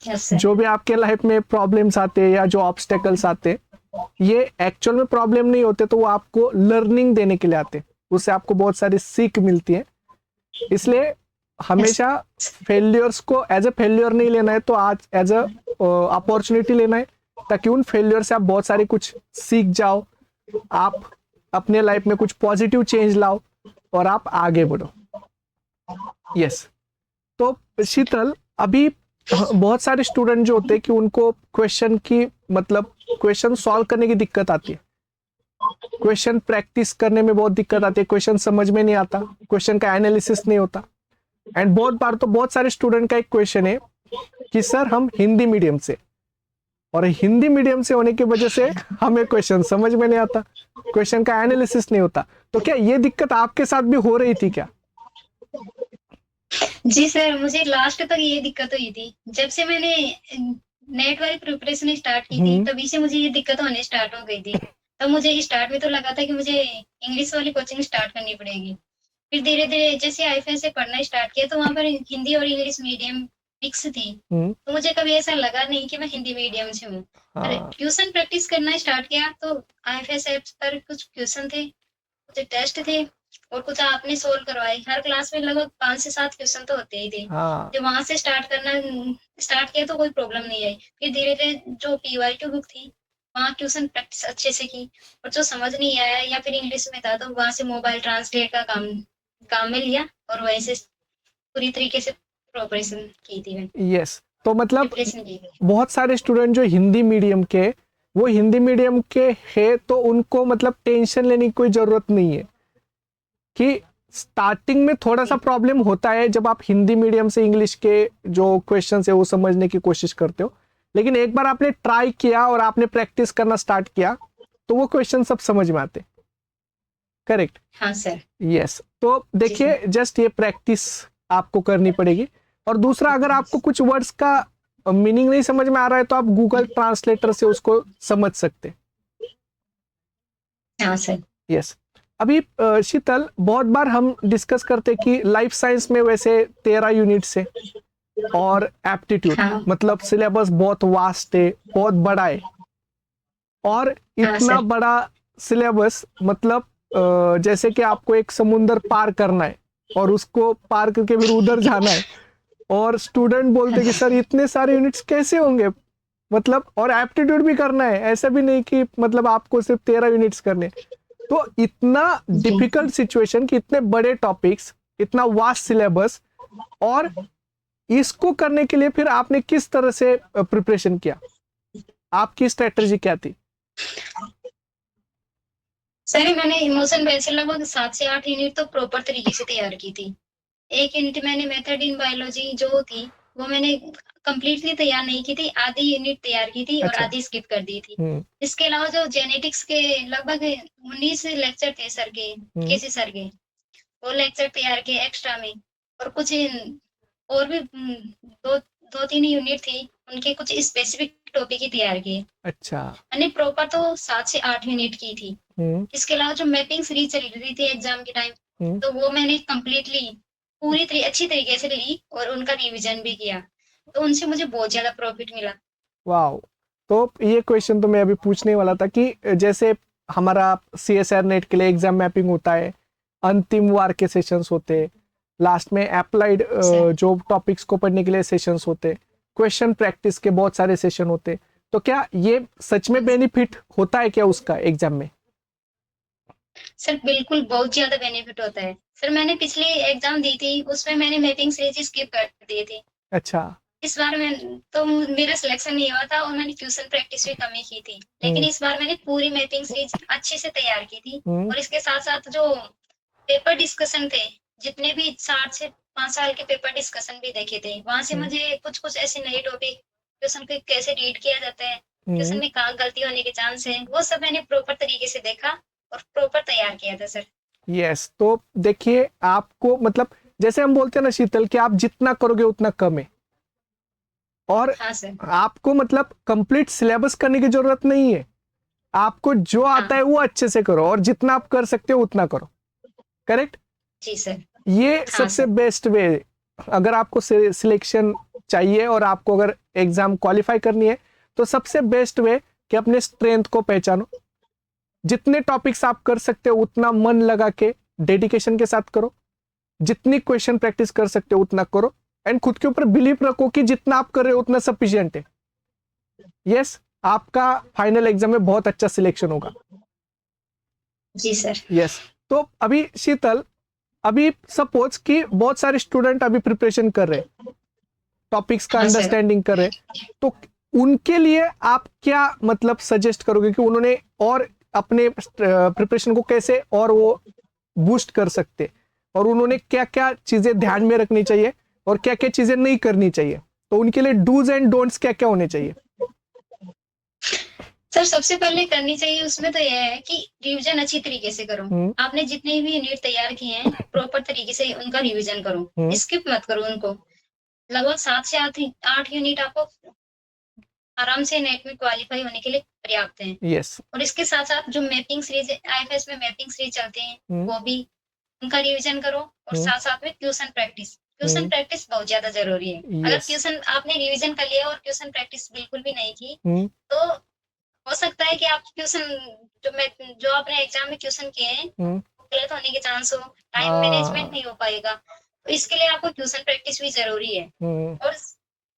B: यस सर।
A: जो भी आपके लाइफ में प्रॉब्लम्स आते हैं या जो ऑब्स्टेकल्स आते हैं, ये एक्चुअल में प्रॉब्लम नहीं होते, तो वो आपको लर्निंग देने के लिए आते हैं, उससे आपको बहुत सारी सीख मिलती है। इसलिए हमेशा फेलियर्स को एज अ फेलियर नहीं लेना है, तो आज एज अ अपॉर्चुनिटी लेना है, ताकि उन फेलियर से आप बहुत सारी कुछ सीख जाओ, आप अपने लाइफ में कुछ पॉजिटिव चेंज लाओ और आप आगे बढ़ो। यस। तो शीतल, अभी बहुत सारे स्टूडेंट जो होते हैं कि उनको क्वेश्चन की मतलब क्वेश्चन सॉल्व करने की दिक्कत आती है, क्वेश्चन प्रैक्टिस करने में बहुत दिक्कत आती है, क्वेश्चन समझ में नहीं आता, क्वेश्चन का एनालिसिस नहीं होता। एंड बहुत बार तो बहुत सारे स्टूडेंट का एक क्वेश्चन है कि सर हम हिंदी मीडियम से, और हिंदी मीडियम से होने की वजह से हमें क्वेश्चन समझ में नहीं आता, क्वेश्चन का एनालिसिस नहीं होता। तो क्या ये दिक्कत आपके साथ भी हो रही थी क्या?
B: जी सर, मुझे लास्ट तक ये दिक्कत हुई थी। जब से मैंने नेट वाली प्रिपरेशन स्टार्ट की थी,
A: हम्म।
B: तभी से मुझे ये दिक्कत होने स्टार्ट हो गई थी। तब मुझे स्टार्ट में तो लगा था कि मुझे इंग्लिश वाली कोचिंग स्टार्ट करनी पड़ेगी। फिर धीरे-धीरे जैसे आईफे से पढ़ना स्टार्ट किया, तो वहाँ पर हिंदी और इंग्लिश मीडियम मिक्स थी।
A: हम्म।
B: तो मुझे कभी ऐसा लगा नहीं कि मैं हिंदी मीडियम से हूँ। पर
A: हाँ।
B: ट्यूशन प्रैक्टिस करना स्टार्ट किया, तो आईएफएस ऐप्स पर कुछ क्वेश्चन थे, कुछ टेस्ट थे और कुछ आपने सोल्व करवाए। हर क्लास में लगभग 5 से 7 क्वेश्चन तो होते ही थे।
A: हाँ।
B: जब वहाँ से स्टार्ट किया तो कोई प्रॉब्लम नहीं आई। फिर धीरे-धीरे जो पीवाईक्यू बुक थी, वहाँ ट्यूशन प्रैक्टिस अच्छे से की, और जो समझ नहीं आया या फिर इंग्लिश में था, तो वहाँ से मोबाइल ट्रांसलेट का काम काम में लिया और वहीं से पूरी तरीके से प्रिपरेशन की थी मैंने।
A: यस, तो मतलब
B: प्रिपरेशन की थी।
A: बहुत सारे स्टूडेंट जो हिंदी मीडियम के, वो हिंदी मीडियम के है तो उनको मतलब टेंशन लेने की कोई जरूरत नहीं है कि स्टार्टिंग में थोड़ा सा प्रॉब्लम होता है जब आप हिंदी मीडियम से इंग्लिश के जो क्वेश्चन है वो समझने की कोशिश करते हो, लेकिन एक बार आपने ट्राई किया और आपने प्रैक्टिस करना स्टार्ट किया तो वो क्वेश्चन सब समझ में आते। करेक्ट?
B: हाँ सर।
A: यस। तो
B: जी सर।
A: देखिए जस्ट ये प्रैक्टिस आपको करनी पड़ेगी। और दूसरा, अगर आपको कुछ वर्ड्स का मीनिंग नहीं समझ में आ रहा है तो आप गूगल ट्रांसलेटर से उसको समझ सकते।
B: हाँ सर।
A: यस। अभी शीतल, बहुत बार हम डिस्कस करते कि लाइफ साइंस में वैसे 13 यूनिट्स है और एप्टीट्यूड
B: हाँ।
A: मतलब सिलेबस बहुत वास्ट है, बहुत बड़ा है, और
B: हाँ
A: इतना
B: सर।
A: बड़ा सिलेबस मतलब जैसे कि आपको एक समुंदर पार करना है और उसको पार करके फिर उधर जाना है, और स्टूडेंट बोलते कि सर इतने सारे यूनिट्स कैसे होंगे, मतलब और एप्टीट्यूड भी करना है, ऐसा भी नहीं कि मतलब आपको सिर्फ 13 यूनिट्स करने। तो इतना
B: जी
A: डिफिकल्ट सिचुएशन कि इतने बड़े टॉपिक्स, इतना वास्ट सिलेबस, और इसको करने के लिए फिर आपने किस तरह से प्रिपरेशन किया, आपकी स्ट्रेटजी क्या थी?
B: सर, मैंने इमोशन बेस से लगभग 7 से 8 यूनिट तो प्रॉपर तरीके से तैयार की थी। एक यूनिट मैंने मेथड इन बायोलॉजी जो थी वो मैंने कंप्लीटली तैयार नहीं की थी, आधी यूनिट तैयार की थी और
A: अच्छा।
B: आधी स्किप कर दी थी।
A: हम्म।
B: इसके अलावा जो जेनेटिक्स के लगभग 19 लेक्चर थे सर के,
A: हम्म।
B: केसी सर के, वो लेक्चर तैयार किए एक्स्ट्रा में। और कुछ और भी दो दो तीन यूनिट थी, उनके कुछ स्पेसिफिक टॉपिक ही तैयार किए।
A: अच्छा।
B: मैंने प्रॉपर तो 7 से 8 यूनिट की थी।
A: हम्म।
B: इसके अलावा जो मैपिंग सीरीज चल रही थी एग्जाम के टाइम,
A: हम्म।
B: तो वो मैंने कंप्लीटली अच्छी तरीके से ली और उनका रिवीजन भी किया। तो उनसे मुझे बहुत ज्यादा प्रॉफिट मिला।
A: वाओ। तो ये क्वेश्चन तो मैं अभी पूछने वाला था कि जैसे हमारा CSR नेट के लिए एग्जाम मैपिंग होता है, अंतिम वार के सेशंस होते हैं, लास्ट में अप्लाइड
B: सर
A: जो टॉपिक्स को पढ़ने के लिए सेशंस होते, क्वेश्चन प्रैक्टिस के बहुत सारे सेशन होते, तो क्या ये सच में बेनिफिट होता है क्या उसका एग्जाम में?
B: सर बिल्कुल बहुत ज्यादा बेनिफिट होता है। सर मैंने पिछली एग्जाम दी थी, उसमें मैंने मैपिंग सीरीज स्किप कर दी थी।
A: अच्छा।
B: इस बार मैं तो मेरा सिलेक्शन नहीं हुआ था और मैंने ट्यूशन प्रैक्टिस भी कम ही की थी। लेकिन
A: हम्म।
B: इस बार मैंने पूरी मैपिंग सीरीज अच्छे से तैयार की थी।
A: हम्म।
B: और इसके साथ साथ जो पेपर डिस्कशन थे, जितने भी 4 से 5 साल के पेपर डिस्कशन भी देखे थे, वहां से
A: हम्म।
B: मुझे कुछ कुछ ऐसे नए टॉपिक, क्वेश्चन को कैसे रीड किया जाता है, क्वेश्चन
A: हम्म।
B: में कहाँ गलती होने के चांस है, वो सब मैंने प्रॉपर तरीके से देखा और प्रॉपर तैयार किया था सर।
A: यस, तो देखिए आपको मतलब जैसे हम बोलते हैं ना शीतल, कि आप जितना करोगे उतना कम है, और
B: हाँ सर।
A: आपको मतलब कंप्लीट सिलेबस करने की जरूरत नहीं है, आपको जो आता
B: हाँ
A: है वो अच्छे से करो और जितना आप कर सकते हो उतना करो। करेक्ट।
B: जी सर।
A: ये
B: हाँ
A: सबसे
B: सर।
A: Best way. अगर आपको सिलेक्शन चाहिए और आपको अगर एग्जाम क्वालिफाई करनी है, तो सबसे बेस्ट वे कि अपने स्ट्रेंथ को पहचानो, जितने टॉपिक्स आप कर सकते हो उतना मन लगा के डेडिकेशन के साथ करो, जितनी क्वेश्चन प्रैक्टिस कर सकते हो उतना करो, एंड खुद के ऊपर बिलीव रखो कि जितना आप कर रहे हो उतना सफिशिएंट है। यस, आपका फाइनल एग्जाम में बहुत अच्छा सिलेक्शन होगा।
B: जी सर।
A: यस। तो अभी शीतल, अभी सपोज कि बहुत सारे स्टूडेंट अभी प्रिपरेशन कर रहे हैं, टॉपिक्स का
B: हाँ सर।
A: अंडरस्टैंडिंग कर रहे हैं, तो उनके लिए आप क्या मतलब सजेस्ट करोगे कि उन्होंने और अपने प्रिपरेशन को कैसे और वो बूस्ट कर सकते, और उन्होंने क्या क्या चीजें ध्यान में रखनी चाहिए और क्या क्या चीजें नहीं करनी चाहिए, तो उनके लिए डूज एंड डोंट्स क्या क्या होने चाहिए?
B: सर सबसे पहले करनी चाहिए उसमें तो यह है कि रिवीजन अच्छी तरीके से करो।
A: हम्म।
B: आपने जितने भी यूनिट तैयार किए हैं प्रॉपर तरीके से उनका रिवीजन करो,
A: हम्म।
B: स्किप मत करो उनको। लगभग 7 से 8 यूनिट आपको आराम से नेट में क्वालिफाई होने के लिए पर्याप्त हैं।
A: यस।
B: और इसके साथ साथ जो मैपिंग सीरीज आईएफएस में मैपिंग सीरीज चलते हैं,
A: हम्म।
B: वो भी उनका रिवीजन करो। और
A: हम्म।
B: साथ साथ में ट्यूशन
A: हम्म।
B: प्रैक्टिस बहुत ज्यादा जरूरी है। अगर
A: यस।
B: ट्यूशन आपने रिवीजन कर लिया और ट्यूशन प्रैक्टिस बिल्कुल भी नहीं की,
A: हम्म।
B: तो हो सकता है कि आप ट्यूशन जो आपने एग्जाम में क्वेश्चन किए हैं
A: हम्म।
B: गलत होने के चांस हो, टाइम मैनेजमेंट
A: हाँ।
B: नहीं हो पाएगा। तो इसके लिए आपको ट्यूशन प्रैक्टिस भी जरूरी है।
A: हम्म।
B: और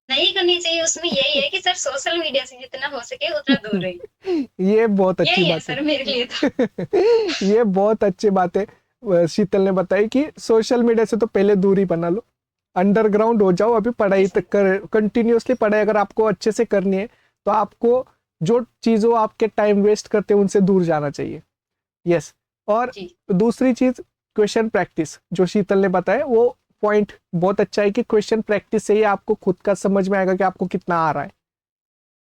B: नहीं करनी चाहिए उसमें यही है कि सर सोशल मीडिया से जितना हो सके उतना दूर रहिए।
A: ये बहुत अच्छी
B: यही है
A: बात है।
B: सर मेरे लिए तो।
A: ये बहुत अच्छी बात है। शीतल ने बताई कि सोशल मीडिया से तो पहले दूरी बना लो, अंडरग्राउंड हो जाओ, अभी पढ़ाई तक कर, कंटिन्यूअसली पढ़ाई अगर आपको अच्छे से करनी है, तो आपको जो चीजों आपके टाइम वेस्ट करते हैं उनसे दूर जाना चाहिए। यस। और
B: जी
A: दूसरी चीज, क्वेश्चन प्रैक्टिस, जो शीतल ने बताया वो पॉइंट बहुत अच्छा है कि क्वेश्चन प्रैक्टिस से ही आपको खुद का समझ में आएगा कि आपको कितना आ रहा है,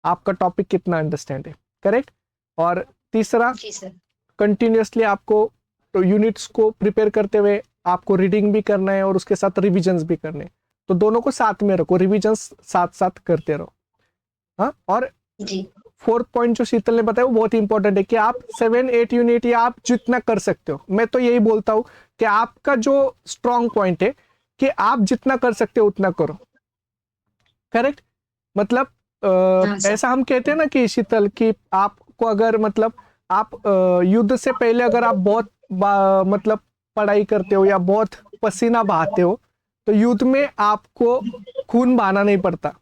A: आपका टॉपिक कितना अंडरस्टैंड है। करेक्ट। और तीसरा,
B: जी सर।
A: कंटिन्यूअसली आपको तो यूनिट्स को प्रिपेयर करते हुए आपको रीडिंग भी करना है और उसके साथ रिविजन्स भी करने हैं। तो दोनों को साथ में रखो, रिविजन्स साथ साथ करते रहो। हाँ। और
B: जी
A: फोर्थ पॉइंट जो शीतल ने बताया वो बहुत इंपॉर्टेंट है कि आप 7-8 यूनिट या आप जितना कर सकते हो, मैं तो यही बोलता हूं कि आपका जो स्ट्रॉन्ग पॉइंट है कि आप जितना कर सकते हो उतना करो। करेक्ट। मतलब
B: हाँ सर।
A: ऐसा हम कहते हैं ना कि शीतल, कि आपको अगर मतलब आप युद्ध से पहले अगर आप बहुत मतलब पढ़ाई करते हो या बहुत पसीना बहाते हो, तो यूथ में आपको खून बहाना नहीं पड़ता।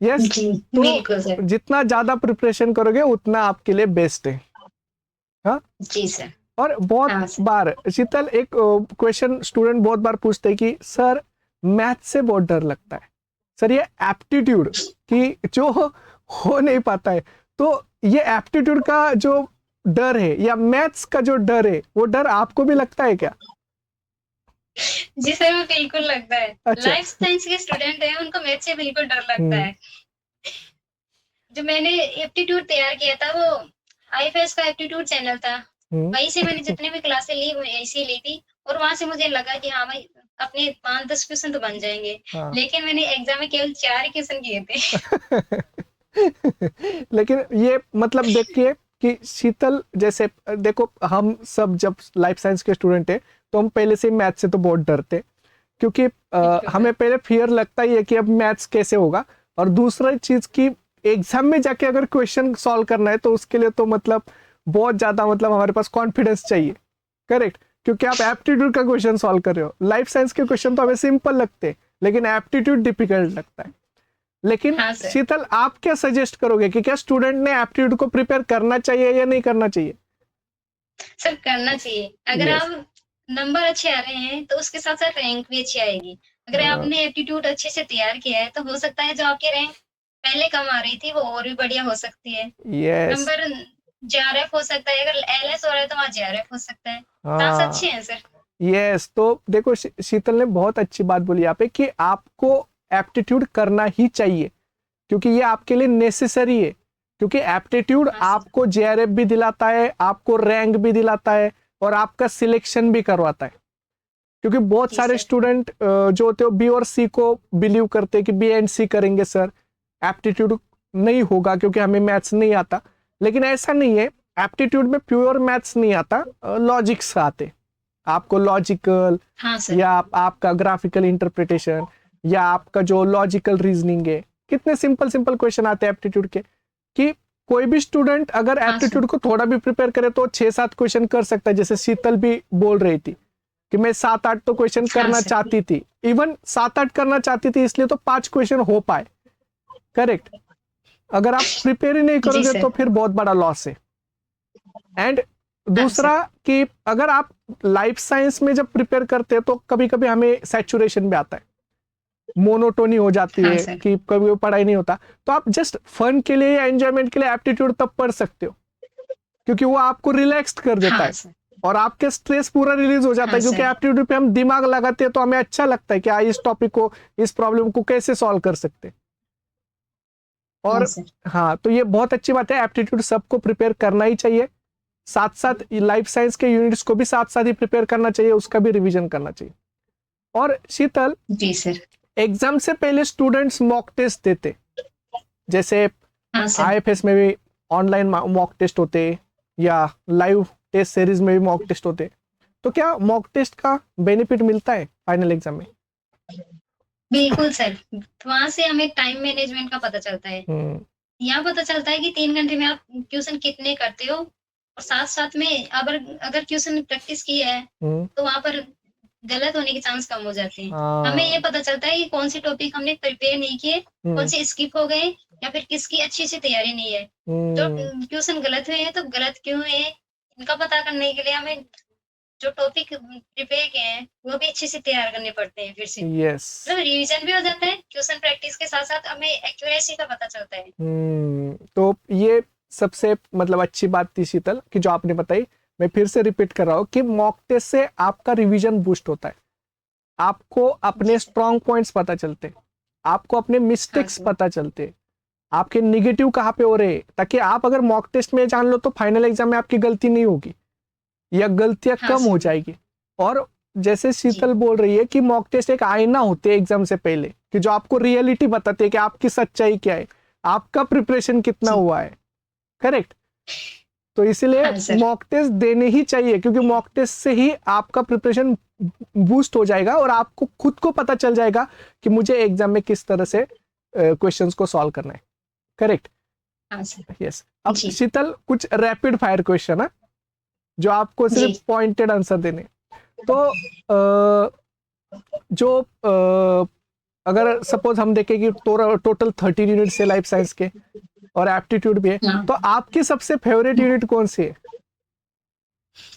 A: यस,
B: जी
A: तो
B: बिल्कुल सर।
A: जितना ज्यादा प्रिपरेशन करोगे उतना आपके लिए बेस्ट है। हाँ,
B: जी सर।
A: और बहुत
B: हाँ सर।
A: बार शीतल एक क्वेश्चन स्टूडेंट बहुत बार पूछते हैं कि सर मैथ से बहुत डर लगता है, सर ये एप्टीट्यूड कि जो हो नहीं पाता है, तो ये एप्टीट्यूड का जो डर है या मैथ्स का जो डर है वो डर आपको भी लगता है क्या?
B: जी सर, वो बिल्कुल लगता है।
A: अच्छा।
B: लाइफ साइंस के स्टूडेंट हैं, उनको मैथ से बिल्कुल डर लगता
A: हम्म।
B: है। जो मैंने एप्टीट्यूड तैयार किया था वो आईएफएस का एप्टीट्यूड चैनल था।
A: हम्म।
B: वहीं से मैंने जितने भी क्लासें ली वो ऐसी ली थी, और वहां से मुझे लगा कि हाँ भाई अपने 5-10 क्वेश्चन तो बन जाएंगे।
A: हाँ।
B: लेकिन मैंने एग्जाम में केवल 4 क्वेश्चन किए थे।
A: लेकिन ये मतलब देखिए कि शीतल जैसे देखो हम सब जब लाइफ साइंस के स्टूडेंट है तो हम पहले से मैथ से तो बहुत डरते, क्योंकि हमें पहले फियर लगता ही है कि अब मैथ्स कैसे होगा, और दूसरा चीज की एग्जाम में जाके अगर क्वेश्चन सॉल्व करना है तो उसके लिए तो मतलब बहुत ज्यादा मतलब हमारे पास कॉन्फिडेंस चाहिए। करेक्ट, क्योंकि आप एप्टीट्यूड का क्वेश्चन सॉल्व कर रहे हो। लाइफ साइंस के क्वेश्चन तो हमें सिंपल लगते हैं लेकिन एप्टीट्यूड डिफिकल्ट लगता है। लेकिन
B: हाँ सर।
A: शीतल आप क्या सजेस्ट करोगे कि क्या स्टूडेंट ने एप्टीट्यूड को प्रिपेयर करना चाहिए या नहीं करना चाहिए?
B: सर करना चाहिए। अगर
A: यस।
B: आप नंबर अच्छे आ रहे हैं तो उसके साथ साथ रैंक भी अच्छी आएगी। अगर आपने एप्टीट्यूड अच्छे से तैयार किया है तो हो सकता है जो आपकी रैंक पहले कम आ रही थी वो और भी बढ़िया हो सकती है।
A: यस।
B: नंबर जेआरएफ हो सकता है, अगर एलएस हो रहा है तो वहाँ जेआरएफ हो सकता है। चांस
A: हाँ।
B: अच्छे हैं सर।
A: यस, तो देखो शीतल ने बहुत अच्छी बात बोली यहाँ पे कि आपको एप्टीट्यूड करना ही चाहिए, क्योंकि ये आपके लिए नेसेसरी है। क्योंकि एप्टीट्यूड
B: हाँ सर।
A: आपको जेआरएफ भी दिलाता है, आपको रैंक भी दिलाता है, और आपका सिलेक्शन भी करवाता है। क्योंकि बहुत
B: जी
A: सारे
B: सर।
A: स्टूडेंट जो होते हो बी और सी को बिलीव करते हैं कि बी एंड सी करेंगे सर, एप्टीट्यूड नहीं होगा क्योंकि हमें मैथ्स नहीं आता। लेकिन ऐसा नहीं है, एप्टीट्यूड में प्योर मैथ्स नहीं आता, लॉजिक्स आते। आपको लॉजिकल
B: हाँ सर।
A: या आपका ग्राफिकल इंटरप्रिटेशन या आपका जो लॉजिकल रीजनिंग है, कितने सिंपल सिंपल क्वेश्चन आते हैं एप्टीट्यूड के, कि कोई भी स्टूडेंट अगर
B: हाँ सर।
A: एप्टीट्यूड को थोड़ा भी प्रिपेयर करे तो 6-7 क्वेश्चन कर सकता है। जैसे शीतल भी बोल रही थी कि मैं 7-8 तो क्वेश्चन
B: हाँ
A: करना
B: सर।
A: चाहती थी, इवन 7-8 करना चाहती थी इसलिए तो 5 क्वेश्चन हो पाए। करेक्ट, अगर आप प्रिपेयर ही नहीं
B: जी
A: करोगे
B: सर।
A: तो फिर बहुत बड़ा लॉस है। एंड
B: हाँ सर।
A: दूसरा कि अगर आप लाइफ साइंस में जब प्रिपेयर करते हैं तो कभी कभी हमें सैचुरेशन भी आता है, मोनोटोनी हो जाती
B: हाँ
A: है
B: सर।
A: कि कभी पढ़ाई नहीं होता। तो आप जस्ट फन के लिए या एंजॉयमेंट के लिए एप्टीट्यूड तब पढ़ सकते हो, क्योंकि वो आपको रिलैक्स कर देता
B: हाँ
A: है
B: सर।
A: और आपके स्ट्रेस पूरा रिलीज हो जाता
B: हाँ
A: है। क्योंकि
B: सर।
A: एप्टीट्यूड पे हम दिमाग लगाते हैं तो हमें अच्छा लगता है कि इस टॉपिक को, इस प्रॉब्लम को कैसे सॉल्व कर सकते हैं।
B: हाँ
A: और
B: सर।
A: हाँ, तो ये बहुत अच्छी बात है, एप्टीट्यूड सबको प्रिपेयर करना ही चाहिए। साथ साथ लाइफ साइंस के यूनिट्स को भी साथ साथ ही प्रिपेयर करना चाहिए, उसका भी रिवीजन करना चाहिए। और शीतल,
B: जी सर।
A: एग्जाम से पहले स्टूडेंट्स मॉक टेस्ट देते, जैसे
B: हाँ सर।
A: आईएफएस में भी ऑनलाइन मॉक टेस्ट होते या लाइव टेस्ट सीरीज में भी मॉक टेस्ट होते। तो क्या मॉक टेस्ट का बेनिफिट मिलता है फाइनल एग्जाम में?
B: बिल्कुल सर। वहां से हमें टाइम मैनेजमेंट का पता चलता है।
A: हम्म।
B: यहाँ पता चलता है कि 3 घंटे में आप क्वेश्चन कितने करते हो, और साथ साथ में अगर अगर क्वेश्चन प्रैक्टिस की है
A: हम्म।
B: तो वहां पर गलत होने के चांस कम हो जाते हैं। हमें ये
A: हाँ।
B: पता चलता है कि कौन से टॉपिक हमने प्रिपेयर नहीं किए, कौन
A: हम्म।
B: से स्किप हो गए, या फिर किसकी अच्छी से तैयारी नहीं है। जो
A: हम्म।
B: क्वेश्चन गलत हुए हैं तो गलत क्यों हुए हैं, इनका पता करने के लिए हमें जो टॉपिक प्रिपेयर किए हैं वो भी अच्छे से तैयार करने पड़ते हैं फिर से।
A: यस।
B: मतलब रिवीजन भी हो जाता है, क्वेश्चन प्रैक्टिस के साथ साथ हमें एक्यूरेसी का पता चलता है।
A: तो ये सबसे मतलब अच्छी बात थी शीतल कि जो आपने बताई। मैं फिर से रिपीट कर रहा हूँ कि मॉक टेस्ट से आपका रिवीजन बूस्ट होता है, आपको
B: जी
A: अपने
B: सर।
A: स्ट्रॉन्ग पॉइंट्स पता चलते हैं, आपको अपने
B: हाँ
A: मिस्टेक्स
B: सर।
A: पता चलते हैं, आपके निगेटिव कहाँ पे हो रहे हैं, ताकि आप अगर मॉक टेस्ट में जान लो तो फाइनल एग्जाम में आपकी गलती नहीं होगी या गलतियां
B: हाँ
A: कम हो
B: सर।
A: जाएगी। और जैसे
B: जी।
A: शीतल बोल रही है कि मॉक टेस्ट एक आईना होते हैं एग्जाम से पहले, कि जो आपको रियलिटी बताते हैं कि आपकी सच्चाई क्या है, आपका प्रिपरेशन कितना
B: जी।
A: हुआ है। करेक्ट, तो इसलिए
B: हाँ सर।
A: मॉक टेस्ट देने ही चाहिए, क्योंकि मॉक टेस्ट से ही आपका प्रिपरेशन बूस्ट हो जाएगा और आपको खुद को पता चल जाएगा कि मुझे एग्जाम में किस तरह से क्वेश्चंस को सॉल्व करना है। करेक्ट।
B: हाँ सर।
A: यस, अब
B: जी।
A: शीतल कुछ रैपिड फायर क्वेश्चन है जो आपको
B: जी।
A: सिर्फ पॉइंटेड आंसर देने। तो जो अगर सपोज हम देखें कि टोटल 13 यूनिट से लाइफ साइंस के और एप्टीट्यूड भी है, तो आपकी सबसे फेवरेट यूनिट कौन सी है?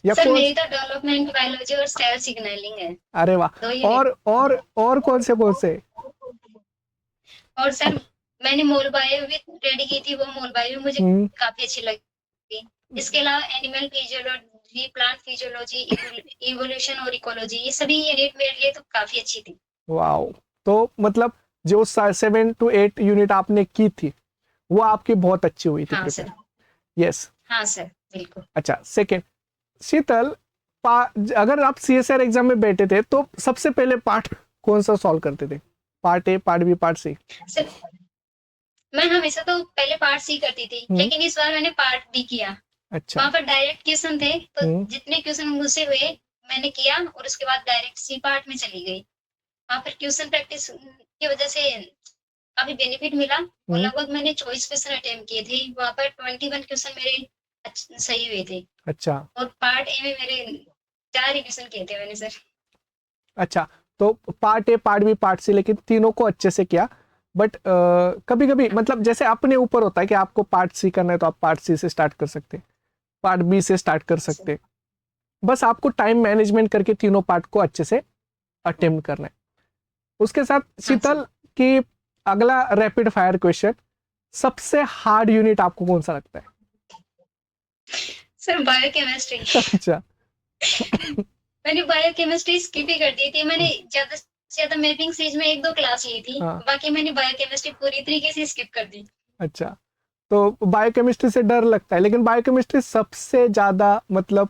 A: या
B: सर
A: कौन?
B: मेरी तो डेवलपमेंट बायोलॉजी और सेल सिग्नलिंग है,
A: अरे वाह।
B: 2 यूनिट।
A: और कौन से?
B: और सर मैंने मोल बायो भी रेडी की थी, वो मोल बायो भी मुझे
A: हम्म,
B: काफी अच्छी लगी। इसके अलावा animal physiology, plant physiology, evolution और इकोलॉजी, ये सभी यूनिट मेरे लिए तो काफी अच्छी थी।
A: वाओ। तो मतलब जो 7 to 8 यूनिट आपने की थी वो आपकी बहुत अच्छी हुई थी
B: हाँ
A: प्रिपेयर।
B: सर।
A: यस।
B: हाँ सर, बिल्कुल।
A: अच्छा, सेकेंड, शीतल, अगर आप सीएसआर एग्जाम में बैठे थे तो सबसे पहले पार्ट कौन सा सॉल्व करते थे? Part A, part B, part C?
B: Sir मैं हमेशा तो पहले पार्ट सी करती थी,
A: हम्म।
B: लेकिन इस बार मैंने पार्ट बी किया।
A: अच्छा।
B: वहां पर डायरेक्ट क्वेश्चन थे, तो
A: हम्म।
B: जितने क्वेश्चन मुझसे हुए मैंने किया और उसके बाद डायरेक्ट सी पार्ट में चली गई। वहां पर क्वेश्चन प्रैक्टिस की वजह से काफी बेनिफिट मिला, और
A: हम्म।
B: लगभग मैंने 24 क्वेश्चन अटेम्प्ट किए थे। वहां पर 21 क्वेश्चन मेरे सही हुए थे,
A: अच्छा।
B: और पार्ट ए में मेरे 4 ही क्वेश्चन किए थे मैंने सर।
A: अच्छा, तो part A, part B, part C, लेकिन तीनों को अच्छे से किया। बट कभी कभी मतलब जैसे अपने ऊपर होता है कि आपको पार्ट सी करना है तो आप पार्ट सी से स्टार्ट कर सकते हैं, पार्ट बी से स्टार्ट कर सकते हैं। बस आपको टाइम मैनेजमेंट करके तीनों पार्ट को अच्छे से अटेम्प्ट करना है। उसके साथ
B: हाँ सर।
A: शीतल की अगला रैपिड फायर क्वेश्चन, सबसे हार्ड यूनिट आपको कौन सा लगता है?
B: Sir biochemistry.
A: अच्छा।
B: मैंने बायोकेमिस्ट्री स्किप ही कर दी थी। मैंने ज्यादा से ज्यादा मैपिंग सीरीज में 1-2 क्लास ली थी,
A: हाँ।
B: बाकी मैंने बायोकेमिस्ट्री पूरी तरीके से स्किप कर दी।
A: अच्छा, तो बायोकेमिस्ट्री से डर लगता है, लेकिन बायोकेमिस्ट्री सबसे ज्यादा मतलब